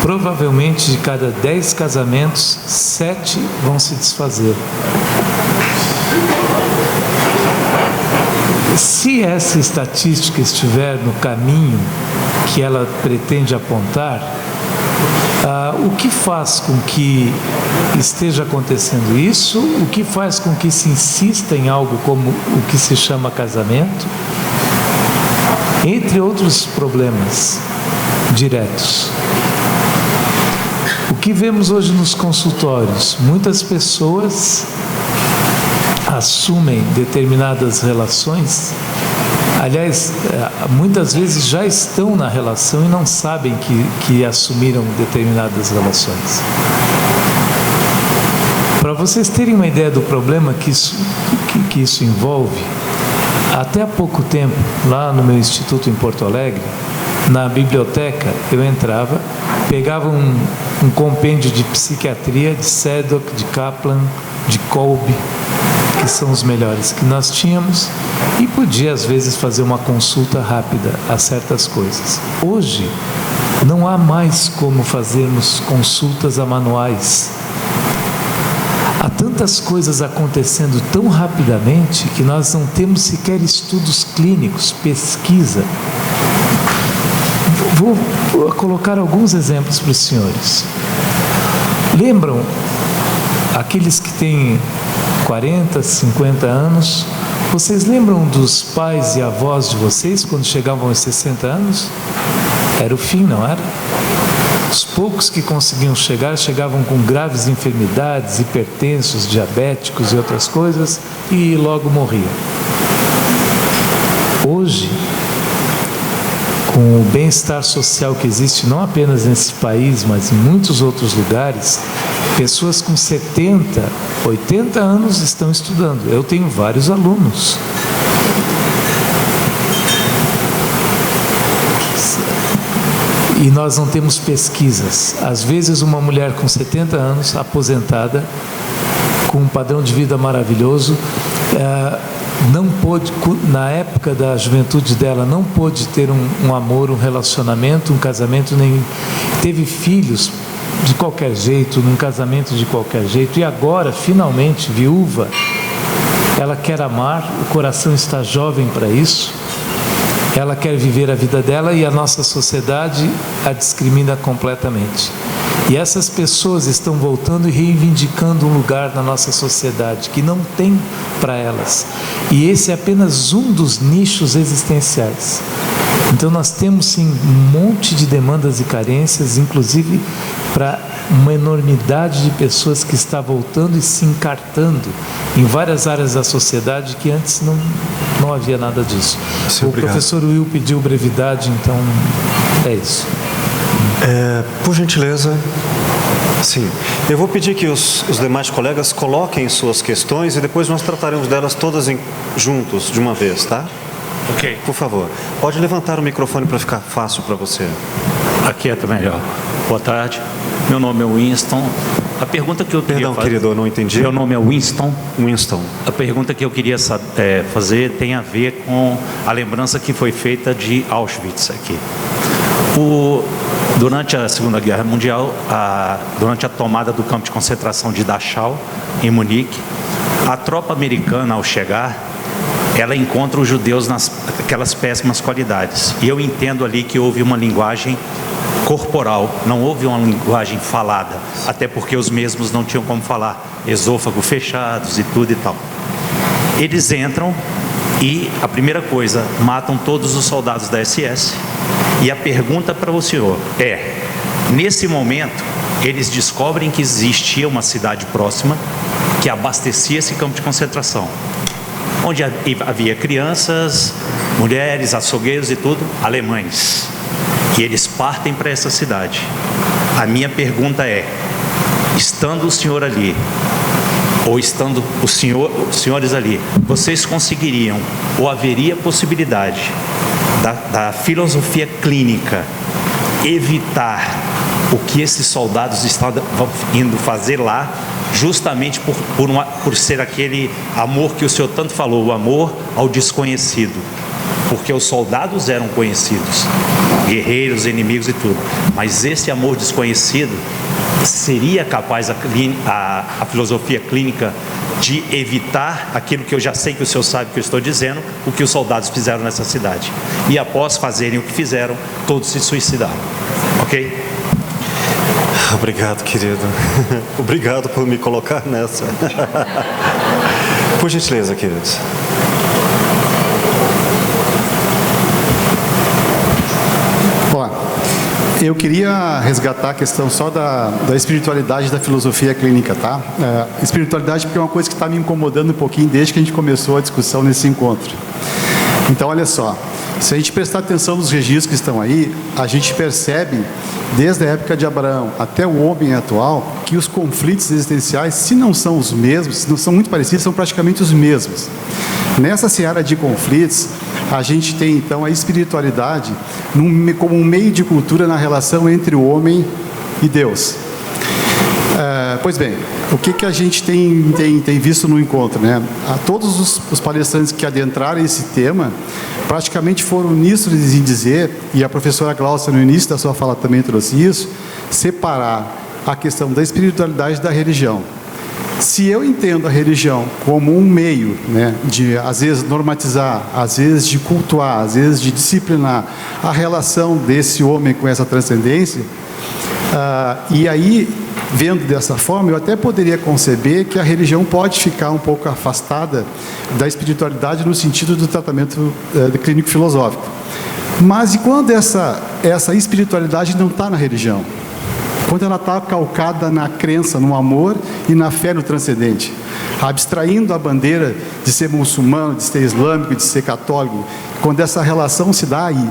provavelmente de cada 10 casamentos, 7 vão se desfazer. Se essa estatística estiver no caminho que ela pretende apontar, o que faz com que esteja acontecendo isso? O que faz com que se insista em algo como o que se chama casamento? Entre outros problemas diretos. O que vemos hoje nos consultórios? Muitas pessoas assumem determinadas relações, aliás, muitas vezes já estão na relação e não sabem que assumiram determinadas relações. Para vocês terem uma ideia do problema que isso envolve, até há pouco tempo, lá no meu instituto em Porto Alegre, na biblioteca, eu entrava, pegava um compêndio de psiquiatria, de Sedok, de Kaplan, de Kolbe, que são os melhores que nós tínhamos, e podia às vezes fazer uma consulta rápida a certas coisas. Hoje não há mais como fazermos consultas a manuais. Há tantas coisas acontecendo tão rapidamente que nós não temos sequer estudos clínicos, pesquisa. Vou colocar alguns exemplos para os senhores. Lembram aqueles que têm 40, 50 anos? Vocês lembram dos pais e avós de vocês quando chegavam aos 60 anos? Era o fim, não era? Os poucos que conseguiam chegar, chegavam com graves enfermidades, hipertensos, diabéticos e outras coisas, e logo morriam. Hoje, com o bem-estar social que existe não apenas nesse país, mas em muitos outros lugares, pessoas com 70, 80 anos estão estudando. Eu tenho vários alunos. E nós não temos pesquisas. Às vezes uma mulher com 70 anos, aposentada, com um padrão de vida maravilhoso, não pôde, na época da juventude dela, não pôde ter um amor, um relacionamento, um casamento, nem teve filhos de qualquer jeito, num casamento de qualquer jeito, e agora, finalmente, viúva, ela quer amar, o coração está jovem para isso, Ela quer viver a vida dela e a nossa sociedade a discrimina completamente. E essas pessoas estão voltando e reivindicando um lugar na nossa sociedade que não tem para elas. E esse é apenas um dos nichos existenciais. Então nós temos sim um monte de demandas e carências, inclusive para uma enormidade de pessoas que está voltando e se encartando em várias áreas da sociedade que antes não havia nada disso. Sim, o obrigado. professor Will pediu brevidade, então é isso. Por gentileza. Sim. Eu vou pedir que os demais colegas coloquem suas questões e depois nós trataremos delas todas juntos, de uma vez, tá? Ok. Por favor. Pode levantar o microfone para ficar fácil para você. Aqui é melhor. Boa tarde. Meu nome é Winston. A pergunta que eu queria Perdão, fazer... querido, eu não entendi. Meu nome é Winston. Winston. A pergunta que eu queria fazer tem a ver com a lembrança que foi feita de Auschwitz aqui. Durante a Segunda Guerra Mundial, durante a tomada do campo de concentração de Dachau, em Munique, a tropa americana, ao chegar, ela encontra os judeus naquelas péssimas qualidades. E eu entendo ali que houve uma linguagem corporal, não houve uma linguagem falada, até porque os mesmos não tinham como falar, esôfago fechados e tudo e tal. Eles entram e, a primeira coisa, matam todos os soldados da SS. E a pergunta para o senhor é, nesse momento, eles descobrem que existia uma cidade próxima que abastecia esse campo de concentração, onde havia crianças, mulheres, açougueiros e tudo, alemães. E eles partem para essa cidade. A minha pergunta é, estando o senhor ali, ou estando os senhores ali, vocês conseguiriam, ou haveria possibilidade da filosofia clínica evitar o que esses soldados estavam indo fazer lá, justamente por ser aquele amor que o senhor tanto falou, o amor ao desconhecido? Porque os soldados eram conhecidos, guerreiros, inimigos e tudo, mas esse amor desconhecido, seria capaz a filosofia clínica de evitar aquilo que eu já sei que o senhor sabe que eu estou dizendo, o que os soldados fizeram nessa cidade. E após fazerem o que fizeram, todos se suicidaram. Ok? Obrigado, querido. Obrigado por me colocar nessa. Por gentileza, queridos. Eu queria resgatar a questão só da espiritualidade da filosofia clínica, tá? Espiritualidade porque é uma coisa que está me incomodando um pouquinho desde que a gente começou a discussão nesse encontro. Então, olha só, se a gente prestar atenção nos registros que estão aí, a gente percebe, desde a época de Abraão até o homem atual, que os conflitos existenciais, se não são os mesmos, se não são muito parecidos, são praticamente os mesmos. Nessa seara de conflitos, a gente tem então a espiritualidade como um meio de cultura na relação entre o homem e Deus. Pois bem, o que a gente tem visto no encontro, né? Todos os palestrantes que adentraram esse tema praticamente foram uníssonos em dizer, e a professora Glaucia no início da sua fala também trouxe isso, separar a questão da espiritualidade da religião. Se eu entendo a religião como um meio, né, de, às vezes, normatizar, às vezes de cultuar, às vezes de disciplinar a relação desse homem com essa transcendência, e aí, vendo dessa forma, eu até poderia conceber que a religião pode ficar um pouco afastada da espiritualidade no sentido do tratamento clínico-filosófico. Mas e quando essa espiritualidade não está na religião? Quando ela está calcada na crença, no amor e na fé no transcendente, abstraindo a bandeira de ser muçulmano, de ser islâmico, de ser católico, quando essa relação se dá aí,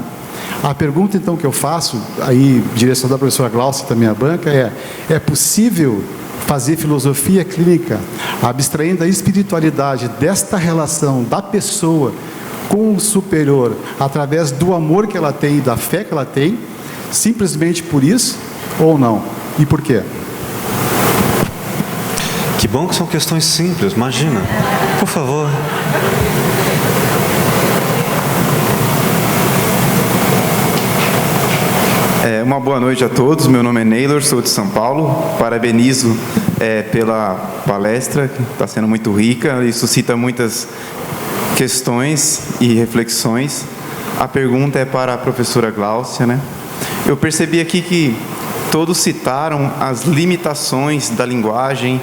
a pergunta então que eu faço, aí direção da professora Glaucia também à banca, é possível fazer filosofia clínica abstraindo a espiritualidade desta relação da pessoa com o superior, através do amor que ela tem e da fé que ela tem, simplesmente por isso? Ou não? E por quê? Que bom que são questões simples, imagina. Por favor. Uma boa noite a todos. Meu nome é Neylor, sou de São Paulo. Parabenizo pela palestra, que está sendo muito rica e suscita muitas questões e reflexões. A pergunta é para a professora Gláucia, né? Eu percebi aqui que todos citaram as limitações da linguagem,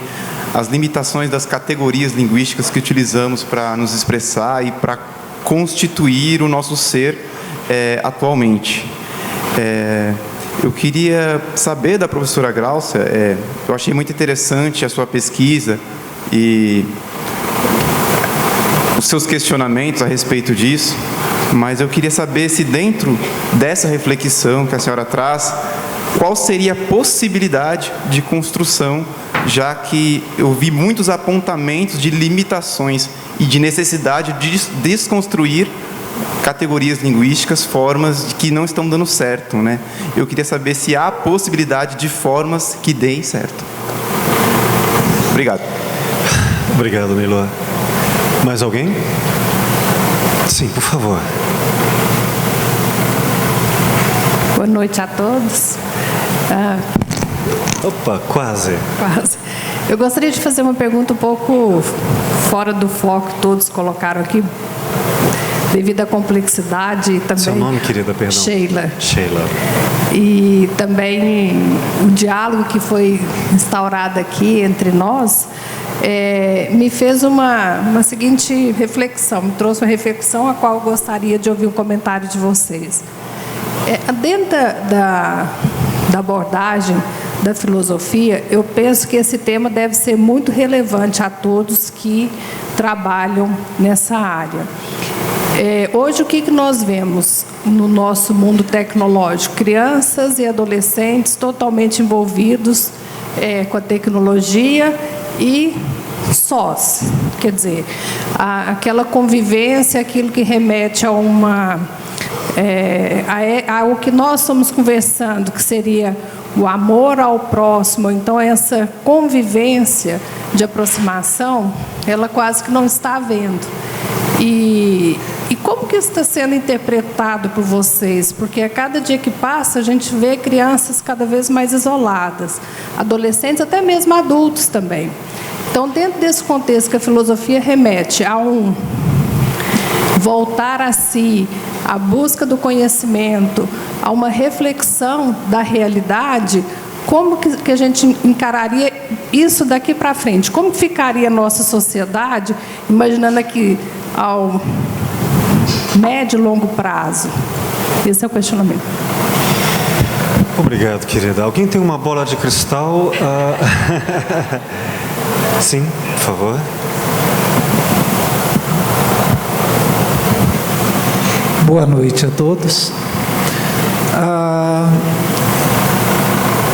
as limitações das categorias linguísticas que utilizamos para nos expressar e para constituir o nosso ser atualmente. Eu queria saber da professora Gláucia, eu achei muito interessante a sua pesquisa e os seus questionamentos a respeito disso, mas eu queria saber se dentro dessa reflexão que a senhora traz, qual seria a possibilidade de construção, já que eu vi muitos apontamentos de limitações e de necessidade de desconstruir categorias linguísticas, formas que não estão dando certo, né? Eu queria saber se há possibilidade de formas que deem certo. Obrigado. Obrigado, Neylor. Mais alguém? Sim, por favor. Boa noite a todos. Opa, quase. Quase. Eu gostaria de fazer uma pergunta um pouco fora do foco que todos colocaram aqui, devido à complexidade e também... Seu nome, querida, perdão? Sheila. Sheila. E também o diálogo que foi instaurado aqui entre nós me fez uma seguinte reflexão, me trouxe uma reflexão a qual eu gostaria de ouvir um comentário de vocês. Dentro da abordagem da filosofia, eu penso que esse tema deve ser muito relevante a todos que trabalham nessa área. Hoje, o que nós vemos no nosso mundo tecnológico? Crianças e adolescentes totalmente envolvidos com a tecnologia e sós, quer dizer, aquela convivência, aquilo que remete a ao que nós estamos conversando, que seria o amor ao próximo. Então, essa convivência de aproximação, ela quase que não está havendo. E como que isso está sendo interpretado por vocês? Porque a cada dia que passa, a gente vê crianças cada vez mais isoladas, adolescentes, até mesmo adultos também. Então, dentro desse contexto que a filosofia remete a voltar a si, a busca do conhecimento, a uma reflexão da realidade, como que a gente encararia isso daqui para frente? Como ficaria a nossa sociedade, imaginando aqui ao médio e longo prazo? Esse é o questionamento. Obrigado, querida. Alguém tem uma bola de cristal? Sim, por favor. Boa noite a todos.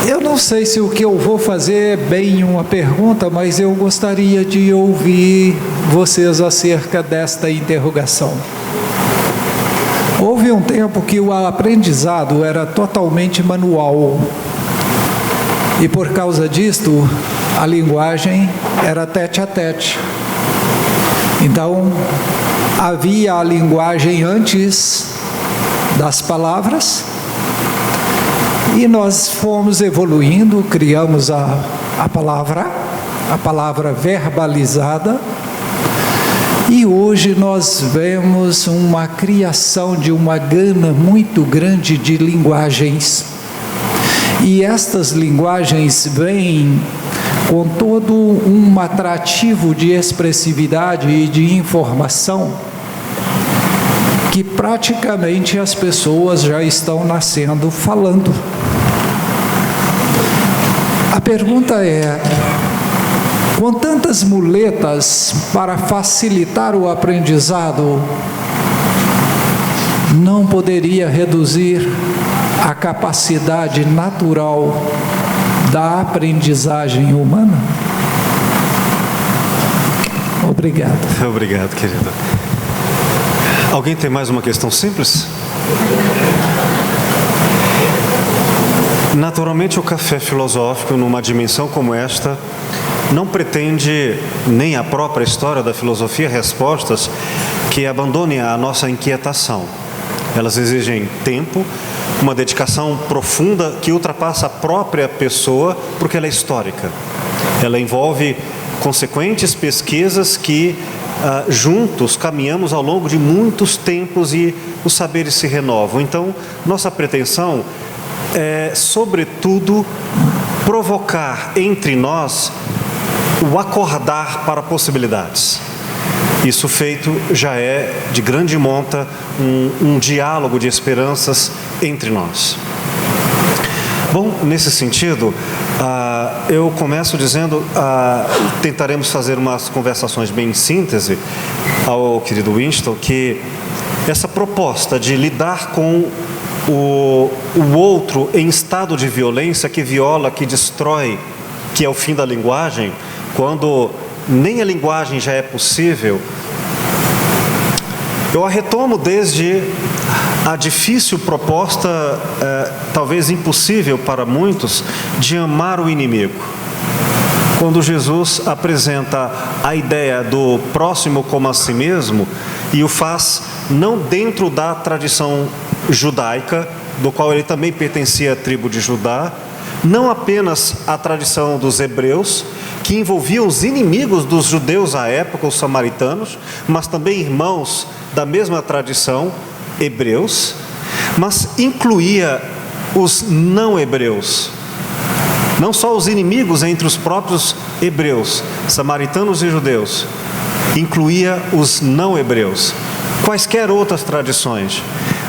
Eu não sei se o que eu vou fazer é bem uma pergunta, mas eu gostaria de ouvir vocês acerca desta interrogação. Houve um tempo que o aprendizado era totalmente manual. E por causa disto, a linguagem era tete a tete. Então, havia a linguagem antes das palavras e nós fomos evoluindo, criamos a palavra verbalizada, e hoje nós vemos uma criação de uma gama muito grande de linguagens. E estas linguagens vêm com todo um atrativo de expressividade e de informação que praticamente as pessoas já estão nascendo falando. A pergunta é: com tantas muletas para facilitar o aprendizado, não poderia reduzir a capacidade natural da aprendizagem humana? Obrigado. Obrigado, querido. Alguém tem mais uma questão simples? Naturalmente, o café filosófico, numa dimensão como esta, não pretende, nem a própria história da filosofia, respostas que abandonem a nossa inquietação. Elas exigem tempo, uma dedicação profunda que ultrapassa a própria pessoa, porque ela é histórica. Ela envolve consequentes pesquisas que juntos caminhamos ao longo de muitos tempos e os saberes se renovam. Então, nossa pretensão é, sobretudo, provocar entre nós o acordar para possibilidades. Isso feito já é de grande monta um diálogo de esperanças entre nós. Bom, nesse sentido, eu começo dizendo, tentaremos fazer umas conversações bem em síntese ao querido Winston, que essa proposta de lidar com o outro em estado de violência que viola, que destrói, que é o fim da linguagem, quando nem a linguagem já é possível, eu a retomo desde a difícil proposta, talvez impossível para muitos, de amar o inimigo. Quando Jesus apresenta a ideia do próximo como a si mesmo, e o faz não dentro da tradição judaica, do qual ele também pertencia à tribo de Judá, não apenas a tradição dos hebreus, que envolviam os inimigos dos judeus à época, os samaritanos, mas também irmãos da mesma tradição, hebreus, mas incluía os não hebreus. Não só os inimigos entre os próprios hebreus, samaritanos e judeus, incluía os não hebreus. Quaisquer outras tradições.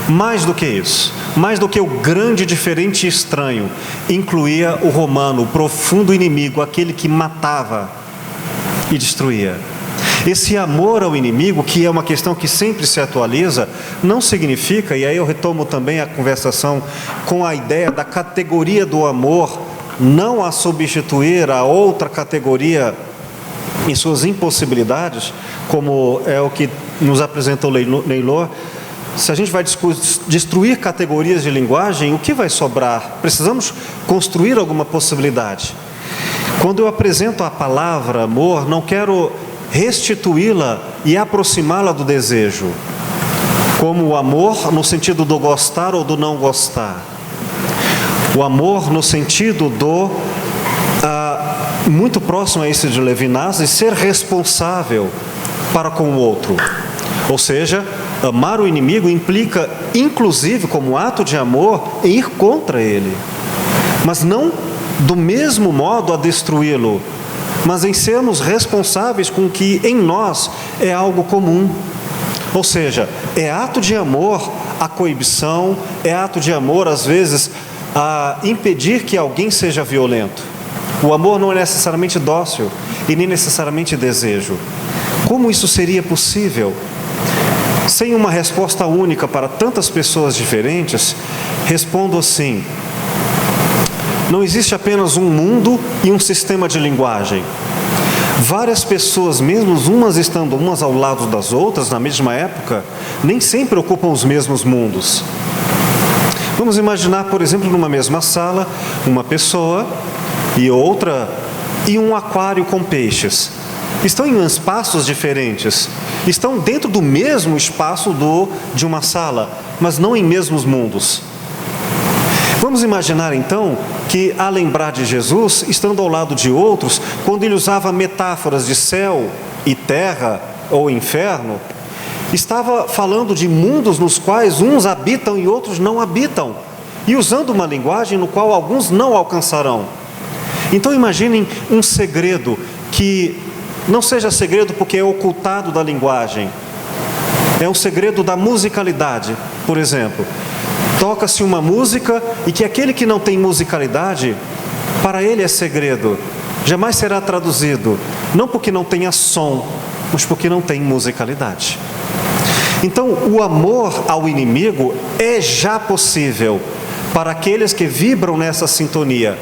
Mais do que isso, mais do que o grande diferente e estranho, incluía o romano, o profundo inimigo, aquele que matava e destruía. Esse amor ao inimigo, que é uma questão que sempre se atualiza, não significa, e aí eu retomo também a conversação com a ideia da categoria do amor, não a substituir a outra categoria em suas impossibilidades, como é o que nos apresentou Neylor. Se a gente vai destruir categorias de linguagem, o que vai sobrar? Precisamos construir alguma possibilidade. Quando eu apresento a palavra amor, não quero restituí-la e aproximá-la do desejo, como o amor no sentido do gostar ou do não gostar. O amor no sentido do, muito próximo a esse de Levinas, de ser responsável para com o outro. Ou seja, amar o inimigo implica, inclusive, como ato de amor, em ir contra ele. Mas não do mesmo modo a destruí-lo, mas em sermos responsáveis com o que em nós é algo comum. Ou seja, é ato de amor a coibição, é ato de amor, às vezes, a impedir que alguém seja violento. O amor não é necessariamente dócil e nem necessariamente desejo. Como isso seria possível? Sem uma resposta única para tantas pessoas diferentes, respondo assim: não existe apenas um mundo e um sistema de linguagem. Várias pessoas, mesmo umas estando umas ao lado das outras na mesma época, nem sempre ocupam os mesmos mundos. Vamos imaginar, por exemplo, numa mesma sala, uma pessoa e outra e um aquário com peixes. Estão em espaços diferentes, estão dentro do mesmo espaço de uma sala, mas não em mesmos mundos. Vamos imaginar então que, a lembrar de Jesus, estando ao lado de outros, quando ele usava metáforas de céu e terra ou inferno, estava falando de mundos nos quais uns habitam e outros não habitam, e usando uma linguagem no qual alguns não alcançarão. Então imaginem um segredo que não seja segredo porque é ocultado da linguagem. É um segredo da musicalidade, por exemplo. Toca-se uma música e que aquele que não tem musicalidade, para ele é segredo. Jamais será traduzido. Não porque não tenha som, mas porque não tem musicalidade. Então, o amor ao inimigo é já possível para aqueles que vibram nessa sintonia.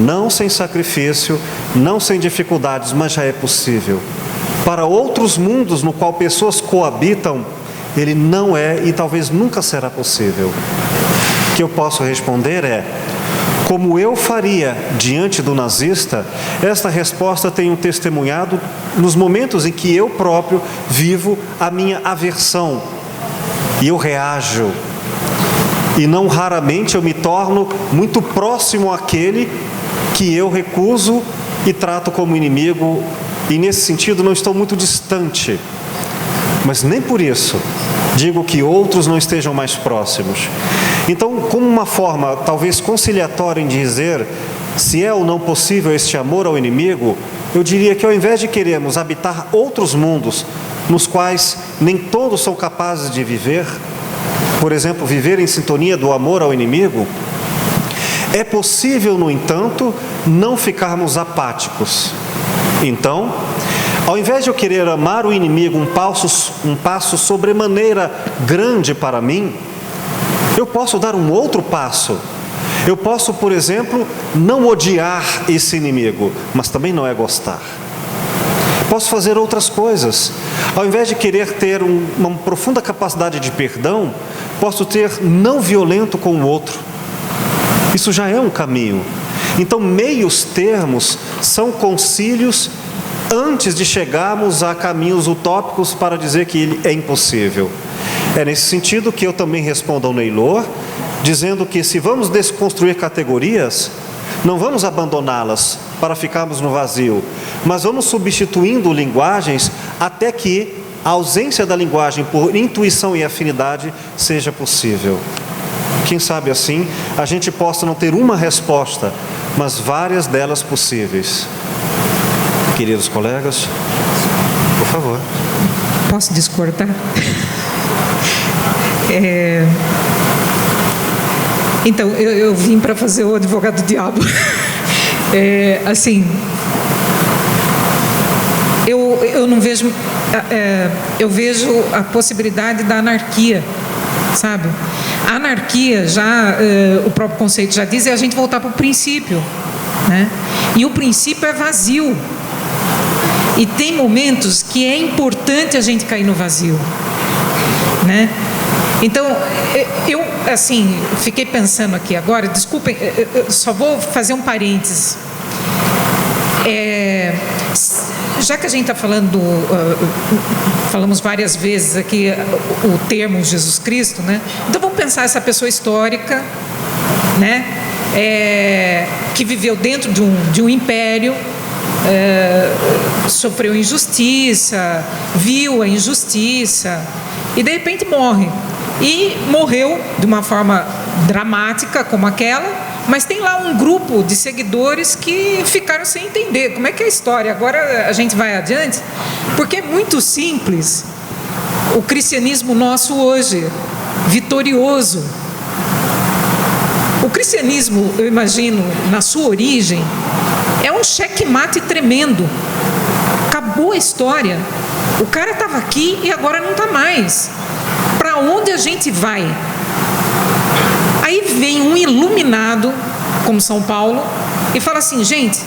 Não sem sacrifício, não sem dificuldades, mas já é possível. Para outros mundos no qual pessoas coabitam, ele não é e talvez nunca será possível. O que eu posso responder é: como eu faria diante do nazista? Esta resposta tenho testemunhado nos momentos em que eu próprio vivo a minha aversão e eu reajo. E não raramente eu me torno muito próximo àquele que eu recuso e trato como inimigo e nesse sentido não estou muito distante, mas nem por isso digo que outros não estejam mais próximos. Então, como uma forma talvez conciliatória em dizer se é ou não possível este amor ao inimigo, eu diria que ao invés de querermos habitar outros mundos nos quais nem todos são capazes de viver, por exemplo, viver em sintonia do amor ao inimigo, é possível, no entanto, não ficarmos apáticos. Então, ao invés de eu querer amar o inimigo um passo sobremaneira grande para mim, eu posso dar um outro passo. Eu posso, por exemplo, não odiar esse inimigo, mas também não é gostar. Posso fazer outras coisas. Ao invés de querer ter uma profunda capacidade de perdão, posso ter não violento com o outro. Isso já é um caminho. Então, meios termos são concílios antes de chegarmos a caminhos utópicos para dizer que ele é impossível. É nesse sentido que eu também respondo ao Neylor, dizendo que se vamos desconstruir categorias, não vamos abandoná-las para ficarmos no vazio, mas vamos substituindo linguagens até que a ausência da linguagem por intuição e afinidade seja possível. Quem sabe assim a gente possa não ter uma resposta, mas várias delas possíveis. Queridos colegas, por favor. Posso discordar? Então, eu vim para fazer o advogado do diabo. Assim, eu não vejo... eu vejo a possibilidade da anarquia, sabe? A anarquia, o próprio conceito já diz, é a gente voltar para o princípio, né? E o princípio é vazio. E tem momentos que é importante a gente cair no vazio, né? Então, eu, assim, fiquei pensando aqui agora, desculpem, eu só vou fazer um parênteses. Já que a gente está falando, falamos várias vezes aqui o termo Jesus Cristo, né? Então vamos pensar essa pessoa histórica, né? Que viveu dentro de um império, sofreu injustiça, viu a injustiça e de repente morre. E morreu de uma forma dramática como aquela, mas tem lá um grupo de seguidores que ficaram sem entender como é que é a história. Agora a gente vai adiante, porque é muito simples o cristianismo nosso hoje, vitorioso. O cristianismo, eu imagino, na sua origem, é um checkmate tremendo. Acabou a história. O cara estava aqui e agora não está mais. Para onde a gente vai? Aí vem um iluminado, como São Paulo, e fala assim, gente,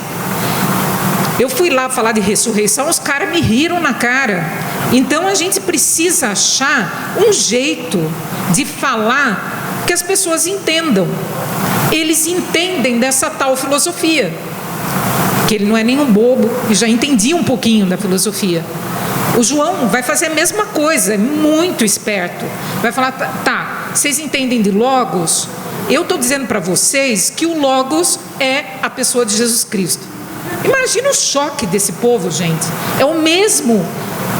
eu fui lá falar de ressurreição, os caras me riram na cara. Então a gente precisa achar um jeito de falar que as pessoas entendam. Eles entendem dessa tal filosofia, que ele não é nenhum bobo e já entendia um pouquinho da filosofia. O João vai fazer a mesma coisa, é muito esperto. Vai falar, tá, vocês entendem de Logos? Eu estou dizendo para vocês que o Logos é a pessoa de Jesus Cristo. Imagina o choque desse povo, gente. É o mesmo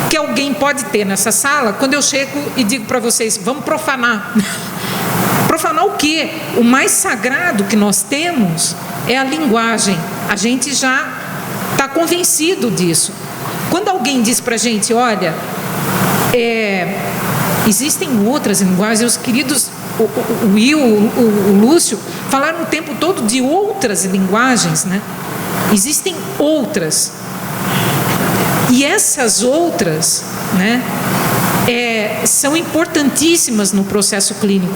que alguém pode ter nessa sala quando eu chego e digo para vocês, vamos profanar. Profanar o quê? O mais sagrado que nós temos é a linguagem. A gente já está convencido disso. Quando alguém diz para a gente, olha, existem outras linguagens, os queridos, o Will, o Lúcio, falaram o tempo todo de outras linguagens, né? Existem outras. E essas outras, né, são importantíssimas no processo clínico.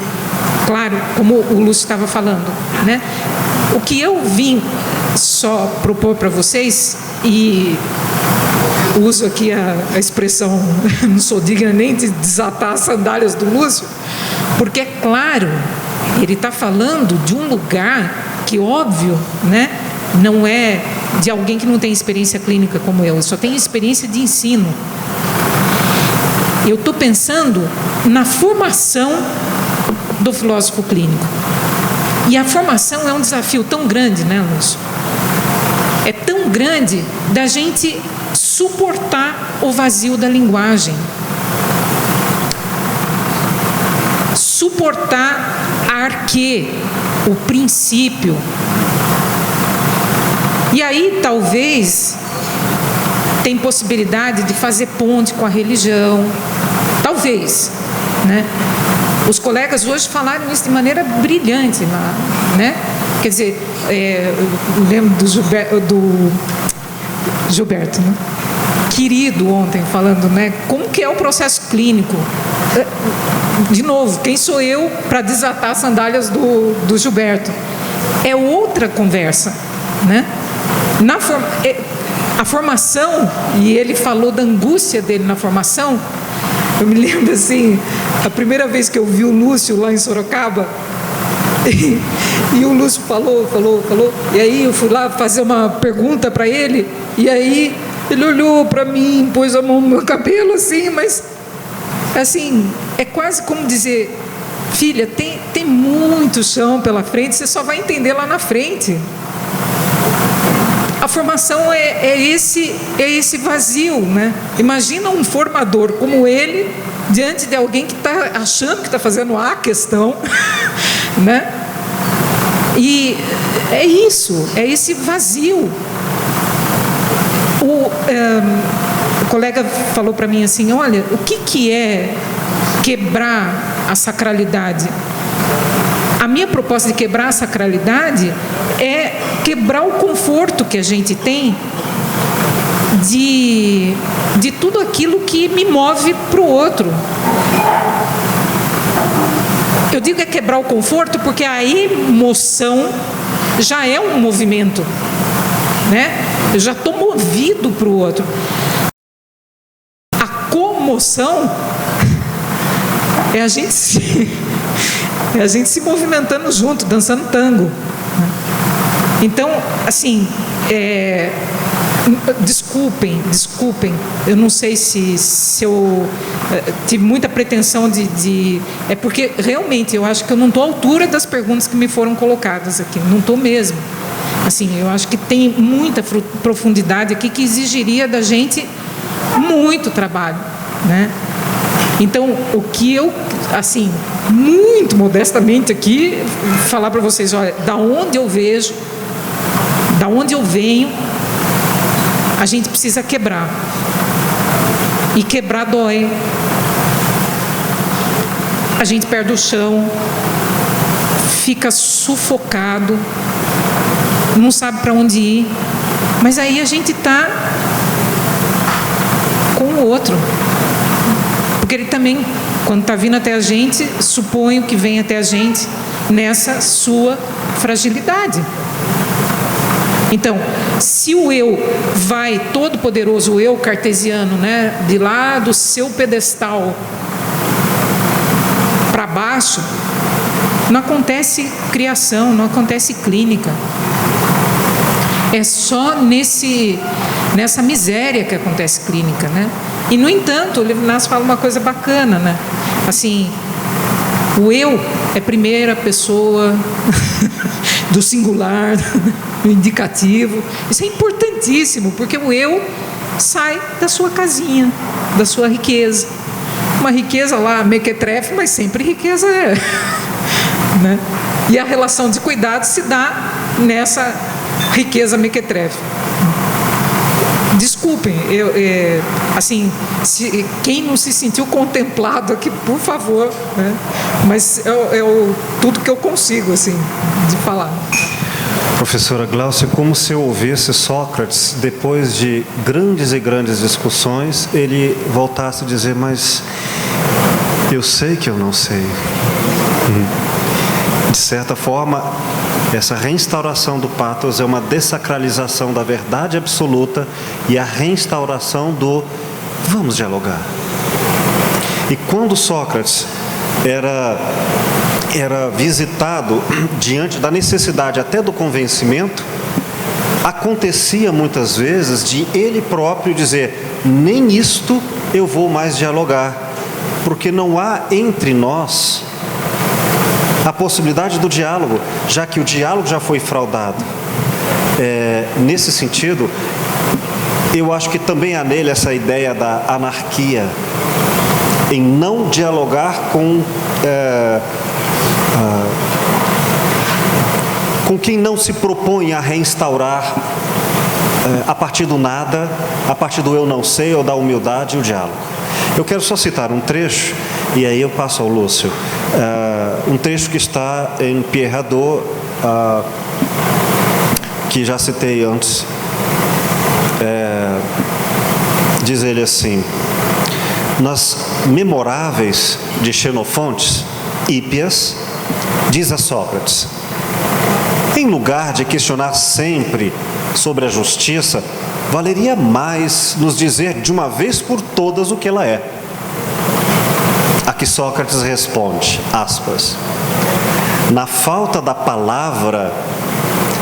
Claro, como o Lúcio estava falando, né? O que eu vim só propor para vocês, e uso aqui a expressão, não sou digna nem de desatar as sandálias do Lúcio, porque é claro, ele está falando de um lugar que, óbvio, né, não é de alguém que não tem experiência clínica como eu só tenho experiência de ensino. Eu estou pensando na formação do filósofo clínico. E a formação é um desafio tão grande, né, Lúcio? É tão grande da gente suportar o vazio da linguagem, suportar a arquê, o princípio. E aí talvez tem possibilidade de fazer ponte com a religião, talvez, né? Os colegas hoje falaram isso de maneira brilhante, né? Quer dizer, eu lembro do Gilberto, né? Querido, ontem falando, né? Como que é o processo clínico? De novo, quem sou eu para desatar as sandálias do Gilberto? É outra conversa, né? A formação, e ele falou da angústia dele na formação. Eu me lembro assim, a primeira vez que eu vi o Lúcio lá em Sorocaba, e o Lúcio falou, e aí eu fui lá fazer uma pergunta para ele, e aí ele olhou para mim, pôs a mão no meu cabelo assim, mas assim, é quase como dizer: filha, tem muito chão pela frente, você só vai entender lá na frente. A formação é esse vazio, né? Imagina um formador como ele diante de alguém que está achando que está fazendo a questão, né? E é isso, é esse vazio. O colega falou para mim assim: olha, o que é quebrar a sacralidade? A minha proposta de quebrar a sacralidade é quebrar o conforto que a gente tem de tudo aquilo que me move para o outro. Eu digo é quebrar o conforto porque a emoção já é um movimento, né? Eu já estou movido para o outro. A comoção é a gente se movimentando junto, dançando tango. Então, assim, desculpem, eu não sei se eu tive muita pretensão é porque realmente eu acho que eu não estou à altura das perguntas que me foram colocadas aqui, não estou mesmo. Assim, eu acho que tem muita profundidade aqui que exigiria da gente muito trabalho, né? Então, o que eu, assim, muito modestamente aqui, falar para vocês: olha, da onde eu vejo, da onde eu venho, a gente precisa quebrar. E quebrar dói. A gente perde o chão, fica sufocado, não sabe para onde ir, mas aí a gente está com o outro. Porque ele também, quando está vindo até a gente, suponho que vem até a gente nessa sua fragilidade. Então, se o eu vai, todo poderoso eu cartesiano, né, de lá do seu pedestal para baixo, não acontece criação, não acontece clínica. É só nessa miséria que acontece clínica, né? E, no entanto, o Levinas fala uma coisa bacana, né? Assim, o eu é primeira pessoa do singular, do indicativo. Isso é importantíssimo, porque o eu sai da sua casinha, da sua riqueza. Uma riqueza lá, mequetrefe, mas sempre riqueza é. Né? E a relação de cuidado se dá nessa riqueza mequetrefe. Desculpem, assim, quem não se sentiu contemplado aqui, por favor, né? Mas tudo que eu consigo, assim, de falar. Professora Glaucia, como se eu ouvisse Sócrates, depois de grandes e grandes discussões, ele voltasse a dizer: mas eu sei que eu não sei. De certa forma, essa reinstauração do pathos é uma dessacralização da verdade absoluta e a reinstauração do vamos dialogar. E quando Sócrates era visitado diante da necessidade até do convencimento, acontecia muitas vezes de ele próprio dizer: nem isto eu vou mais dialogar, porque não há entre nós a possibilidade do diálogo, já que o diálogo já foi fraudado. Nesse sentido, eu acho que também há nele essa ideia da anarquia, em não dialogar com quem não se propõe a reinstaurar a partir do nada, a partir do eu não sei ou da humildade, o diálogo. Eu quero só citar um trecho, e aí eu passo ao Lúcio, um trecho que está em Pierre Hadot, que já citei antes. Diz ele assim: nas memoráveis de Xenofontes, Hípias, diz a Sócrates: em lugar de questionar sempre sobre a justiça, valeria mais nos dizer de uma vez por todas o que ela é. A que Sócrates responde, aspas, na falta da palavra,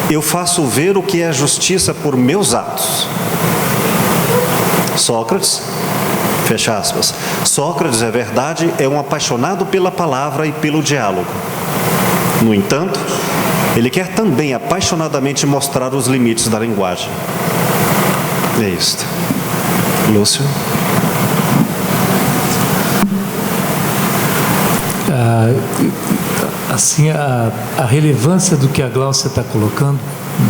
eu faço ver o que é justiça por meus atos. Sócrates, fecha aspas. Sócrates, é verdade, é um apaixonado pela palavra e pelo diálogo. No entanto, ele quer também apaixonadamente mostrar os limites da linguagem. É isto. Lúcio? Assim, a relevância do que a Gláucia está colocando,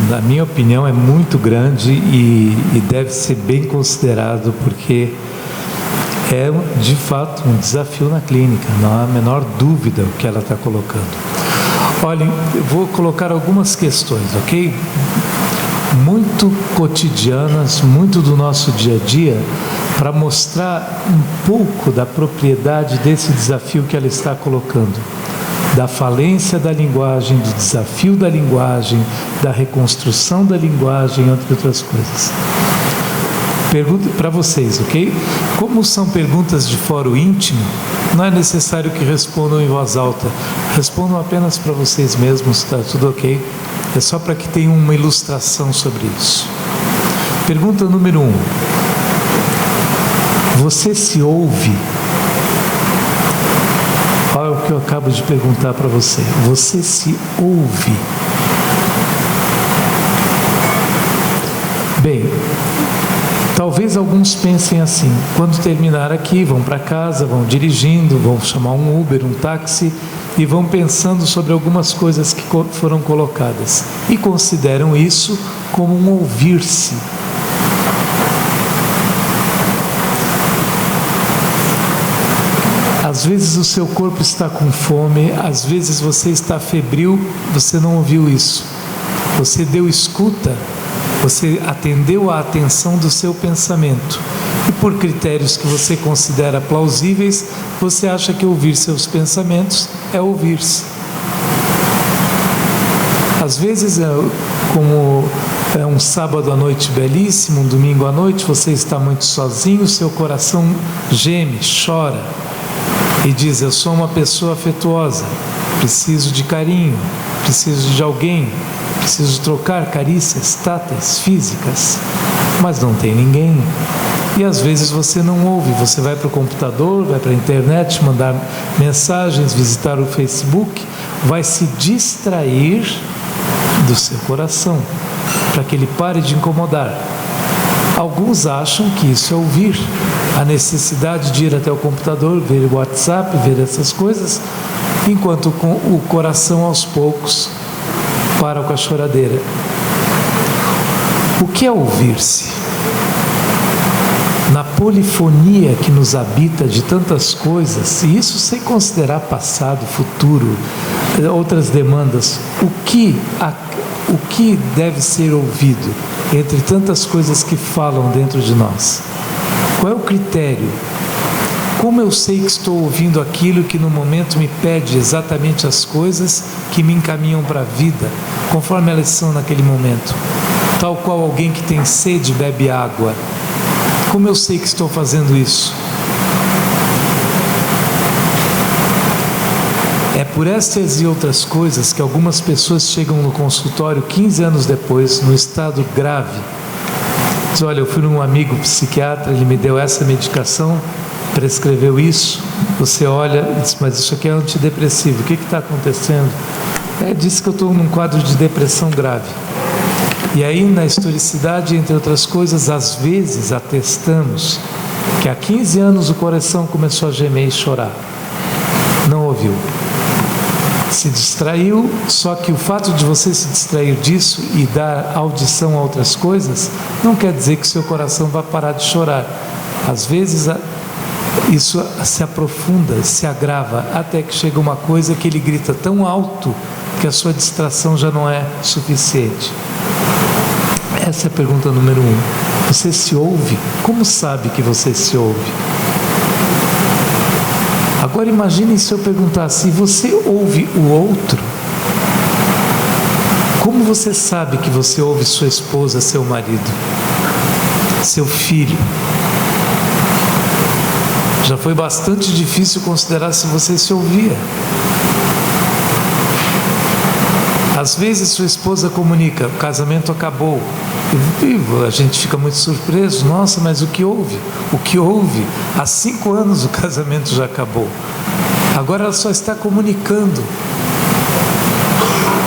na minha opinião, é muito grande e deve ser bem considerado, porque é, de fato, um desafio na clínica, não há a menor dúvida o que ela está colocando. Olhem, eu vou colocar algumas questões, ok? Muito cotidianas, muito do nosso dia a dia, para mostrar um pouco da propriedade desse desafio que ela está colocando, da falência da linguagem, do desafio da linguagem, da reconstrução da linguagem, entre outras coisas. Pergunta para vocês, ok? Como são perguntas de fórum íntimo, não é necessário que respondam em voz alta. Respondam apenas para vocês mesmos, está tudo ok? É só para que tenham uma ilustração sobre isso. Pergunta número 1. Você se ouve? Olha o que eu acabo de perguntar para você. Você se ouve? Bem, talvez alguns pensem assim: quando terminar aqui, vão para casa, vão dirigindo, vão chamar um Uber, um táxi, e vão pensando sobre algumas coisas que foram colocadas e consideram isso como um ouvir-se. Às vezes o seu corpo está com fome, às vezes você está febril, você não ouviu isso. Você deu escuta, você atendeu à atenção do seu pensamento. E por critérios que você considera plausíveis, você acha que ouvir seus pensamentos é ouvir-se. Às vezes, como é um sábado à noite belíssimo, um domingo à noite, você está muito sozinho, seu coração geme, chora e diz: eu sou uma pessoa afetuosa, preciso de carinho, preciso de alguém, preciso trocar carícias táteis, físicas, mas não tem ninguém. E às vezes você não ouve, você vai para o computador, vai para a internet, mandar mensagens, visitar o Facebook, vai se distrair do seu coração, para que ele pare de incomodar. Alguns acham que isso é ouvir, a necessidade de ir até o computador, ver o WhatsApp, ver essas coisas, enquanto o coração aos poucos para com a choradeira. O que é ouvir-se? Na polifonia que nos habita de tantas coisas, e isso sem considerar passado, futuro, outras demandas, o que deve ser ouvido entre tantas coisas que falam dentro de nós? Qual é o critério? Como eu sei que estou ouvindo aquilo que no momento me pede exatamente as coisas que me encaminham para a vida, conforme elas são naquele momento? Tal qual alguém que tem sede bebe água. Como eu sei que estou fazendo isso? É por estas e outras coisas que algumas pessoas chegam no consultório 15 anos depois, no estado grave. Diz: olha, eu fui num amigo psiquiatra, ele me deu essa medicação, prescreveu isso. Você olha e diz: mas isso aqui é antidepressivo, o que está acontecendo? Disse que eu estou num quadro de depressão grave. E aí, na historicidade, entre outras coisas, às vezes atestamos que há 15 anos o coração começou a gemer e chorar. Não ouviu. Se distraiu, só que o fato de você se distrair disso e dar audição a outras coisas, não quer dizer que seu coração vai parar de chorar. Às vezes isso se aprofunda, se agrava, até que chega uma coisa que ele grita tão alto que a sua distração já não é suficiente. Essa é a pergunta número 1. Você se ouve? Como sabe que você se ouve? Agora imagine se eu perguntasse: se você ouve o outro, como você sabe que você ouve sua esposa, seu marido, seu filho? Já foi bastante difícil considerar se você se ouvia. Às vezes sua esposa comunica: o casamento acabou. E a gente fica muito surpreso. Nossa, mas o que houve? O que houve? Há 5 anos o casamento já acabou. Agora ela só está comunicando.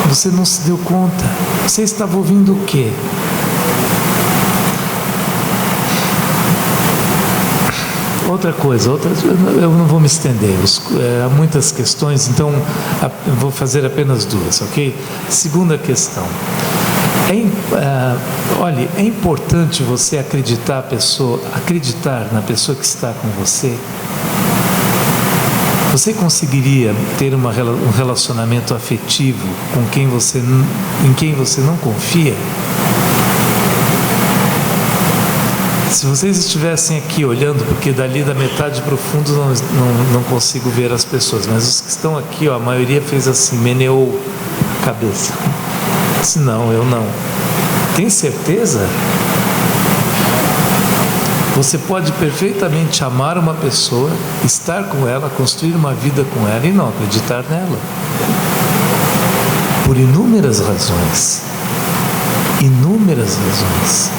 Você não se deu conta. Você estava ouvindo o quê? Outra coisa, eu não vou me estender, há muitas questões, então eu vou fazer apenas 2, ok? Segunda questão. Olha, é importante você acreditar na pessoa que está com você. Você conseguiria ter um relacionamento afetivo com em quem você não confia? Se vocês estivessem aqui olhando, porque dali da metade para o fundo não consigo ver as pessoas, mas os que estão aqui, a maioria fez assim, meneou a cabeça. Disse: não, eu não. Tem certeza? Você pode perfeitamente amar uma pessoa, estar com ela, construir uma vida com ela e não acreditar nela. Por inúmeras razões. Inúmeras razões.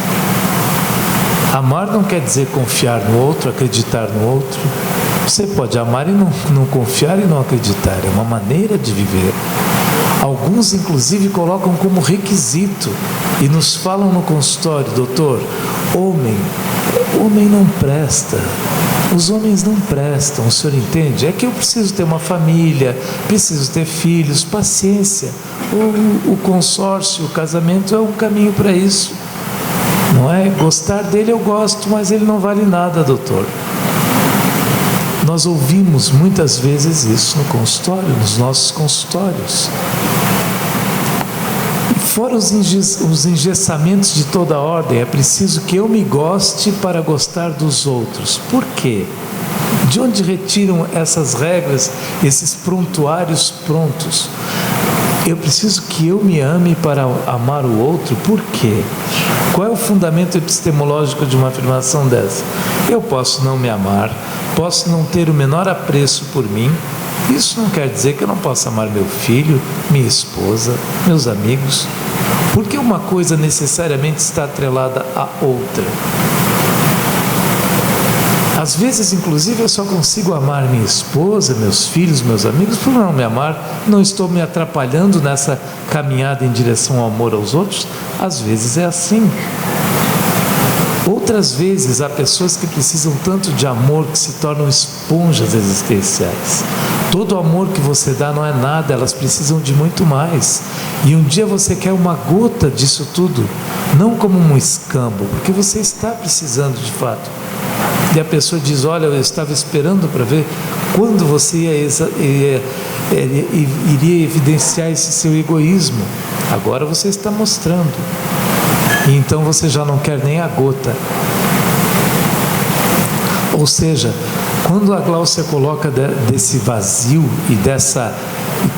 Amar não quer dizer confiar no outro, acreditar no outro. Você pode amar e não confiar e não acreditar. É uma maneira de viver. Alguns, inclusive, colocam como requisito e nos falam no consultório: doutor, homem não presta. Os homens não prestam, o senhor entende? É que eu preciso ter uma família, preciso ter filhos, paciência. O consórcio, o casamento é um caminho para isso. Não é? Gostar dele eu gosto, mas ele não vale nada, doutor. Nós ouvimos muitas vezes isso no consultório, nos nossos consultórios. E fora os engessamentos de toda ordem, é preciso que eu me goste para gostar dos outros. Por quê? De onde retiram essas regras, esses prontuários prontos? Eu preciso que eu me ame para amar o outro. Por quê? Qual é o fundamento epistemológico de uma afirmação dessa? Eu posso não me amar, posso não ter o menor apreço por mim. Isso não quer dizer que eu não possa amar meu filho, minha esposa, meus amigos. Porque uma coisa necessariamente está atrelada à outra. Às vezes, inclusive, eu só consigo amar minha esposa, meus filhos, meus amigos. Por não me amar, não estou me atrapalhando nessa caminhada em direção ao amor aos outros. Às vezes é assim. Outras vezes, há pessoas que precisam tanto de amor que se tornam esponjas existenciais. Todo amor que você dá não é nada, elas precisam de muito mais. E um dia você quer uma gota disso tudo, não como um escambo, porque você está precisando de fato. E a pessoa diz: olha, eu estava esperando para ver quando você iria evidenciar esse seu egoísmo. Agora você está mostrando. E então você já não quer nem a gota. Ou seja, quando a Gláucia coloca desse vazio e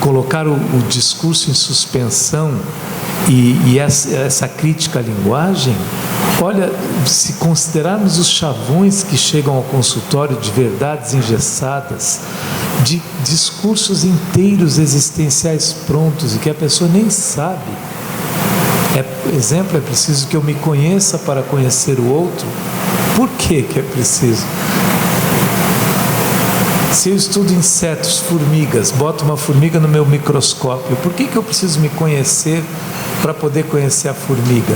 colocar o discurso em suspensão e essa crítica à linguagem, olha, se considerarmos os chavões que chegam ao consultório de verdades engessadas, de discursos inteiros existenciais prontos e que a pessoa nem sabe. Exemplo, é preciso que eu me conheça para conhecer o outro. Por que é preciso? Se eu estudo insetos, formigas, boto uma formiga no meu microscópio, por que eu preciso me conhecer para poder conhecer a formiga.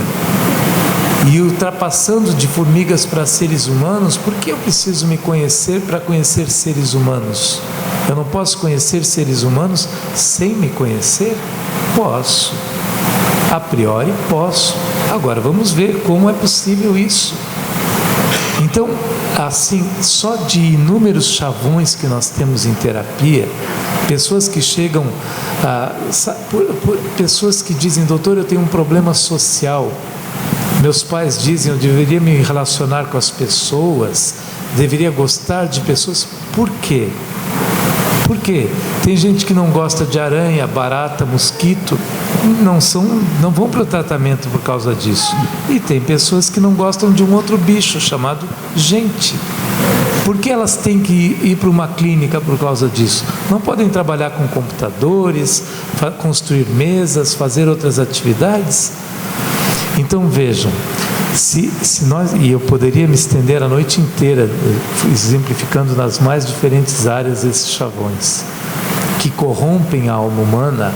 E ultrapassando de formigas para seres humanos, por que eu preciso me conhecer para conhecer seres humanos? Eu não posso conhecer seres humanos sem me conhecer? Posso. A priori posso. Agora vamos ver como é possível isso. Então, assim, só de inúmeros chavões que nós temos em terapia, pessoas que chegam, pessoas que dizem, doutor, eu tenho um problema social. Meus pais dizem, eu deveria me relacionar com as pessoas, deveria gostar de pessoas. Por quê? Por quê? Tem gente que não gosta de aranha, barata, mosquito, não vão para o tratamento por causa disso. E tem pessoas que não gostam de um outro bicho chamado gente. Por que elas têm que ir para uma clínica por causa disso? Não podem trabalhar com computadores, construir mesas, fazer outras atividades? Então vejam, se nós, e eu poderia me estender a noite inteira exemplificando nas mais diferentes áreas esses chavões que corrompem a alma humana,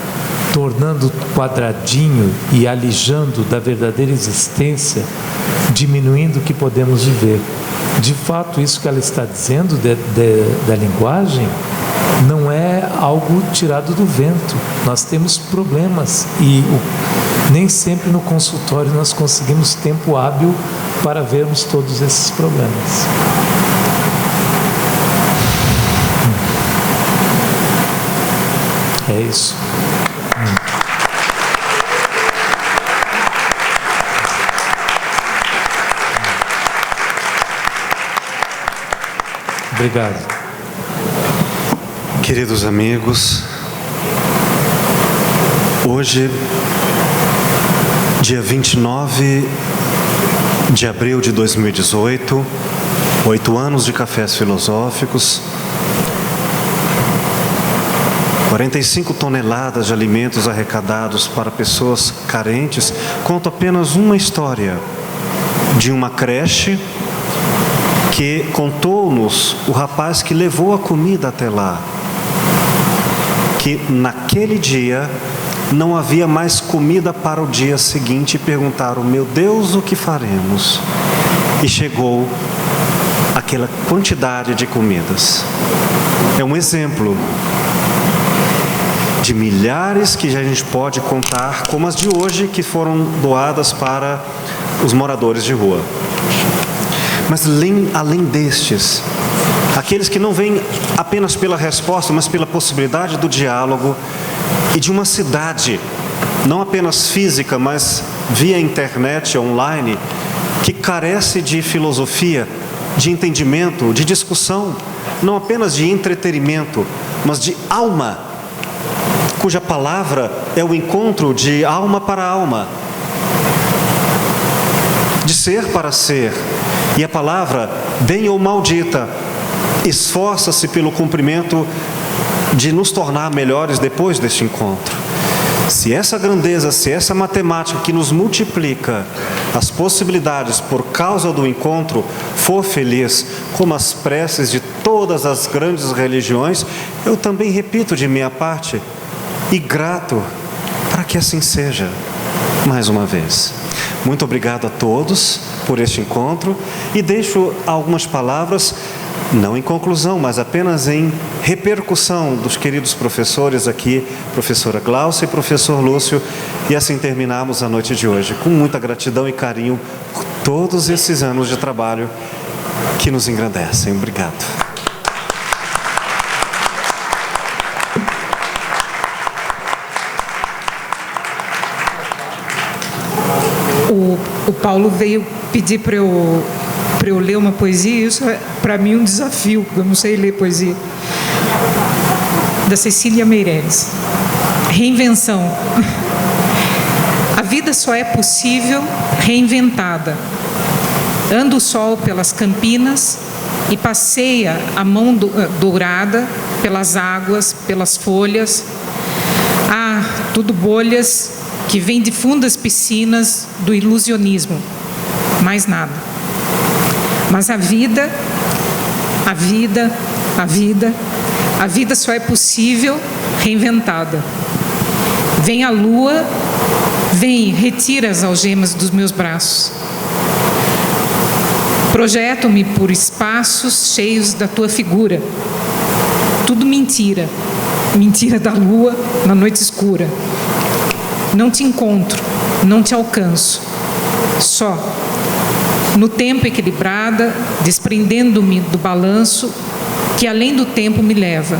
tornando quadradinho e alijando da verdadeira existência, diminuindo o que podemos viver. De fato, isso que ela está dizendo da linguagem não é algo tirado do vento. Nós temos problemas e nem sempre no consultório nós conseguimos tempo hábil para vermos todos esses problemas. É isso. Obrigado. Queridos amigos, hoje, dia 29 de abril de 2018, 8 anos de cafés filosóficos, 45 toneladas de alimentos arrecadados para pessoas carentes. Conto apenas uma história de uma creche que contou-nos o rapaz que levou a comida até lá, que naquele dia não havia mais comida para o dia seguinte e perguntaram, meu Deus, o que faremos? E chegou aquela quantidade de comidas. É um exemplo de milhares que a gente pode contar, como as de hoje, que foram doadas para os moradores de rua. Mas além destes, aqueles que não vêm apenas pela resposta, mas pela possibilidade do diálogo e de uma cidade, não apenas física, mas via internet, online, que carece de filosofia, de entendimento, de discussão, não apenas de entretenimento, mas de alma, cuja palavra é o encontro de alma para alma, de ser para ser. E a palavra, bem ou maldita, esforça-se pelo cumprimento de nos tornar melhores depois deste encontro. Se essa grandeza, se essa matemática que nos multiplica as possibilidades por causa do encontro for feliz, como as preces de todas as grandes religiões, eu também repito de minha parte, e grato para que assim seja, mais uma vez. Muito obrigado a todos por este encontro e deixo algumas palavras, não em conclusão, mas apenas em repercussão dos queridos professores aqui, professora Glaucia e professor Lúcio, e assim terminamos a noite de hoje, com muita gratidão e carinho por todos esses anos de trabalho que nos engrandecem. Obrigado. O Paulo veio pedir para eu ler uma poesia, e isso é para mim um desafio, porque eu não sei ler poesia. Da Cecília Meirelles. Reinvenção. A vida só é possível reinventada. Anda o sol pelas campinas e passeia a mão dourada pelas águas, pelas folhas. Ah, tudo bolhas que vêm de fundas piscinas do ilusionismo. Mais nada. Mas a vida só é possível reinventada. Vem a lua, Vem, retira as algemas dos meus braços. Projeto-me por espaços cheios da tua figura. Tudo mentira, mentira da lua na noite escura. Não te encontro, não te alcanço. Só, no tempo equilibrada, desprendendo-me do balanço que além do tempo me leva.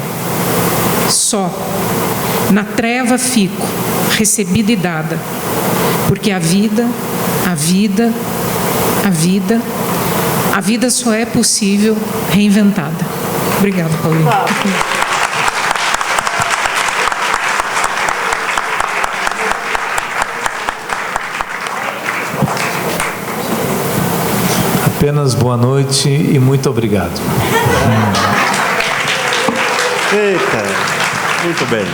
Só, na treva fico, recebida e dada, porque a vida só é possível reinventada. Obrigada, Paulinho. Apenas boa noite e muito obrigado. Eita, muito bem.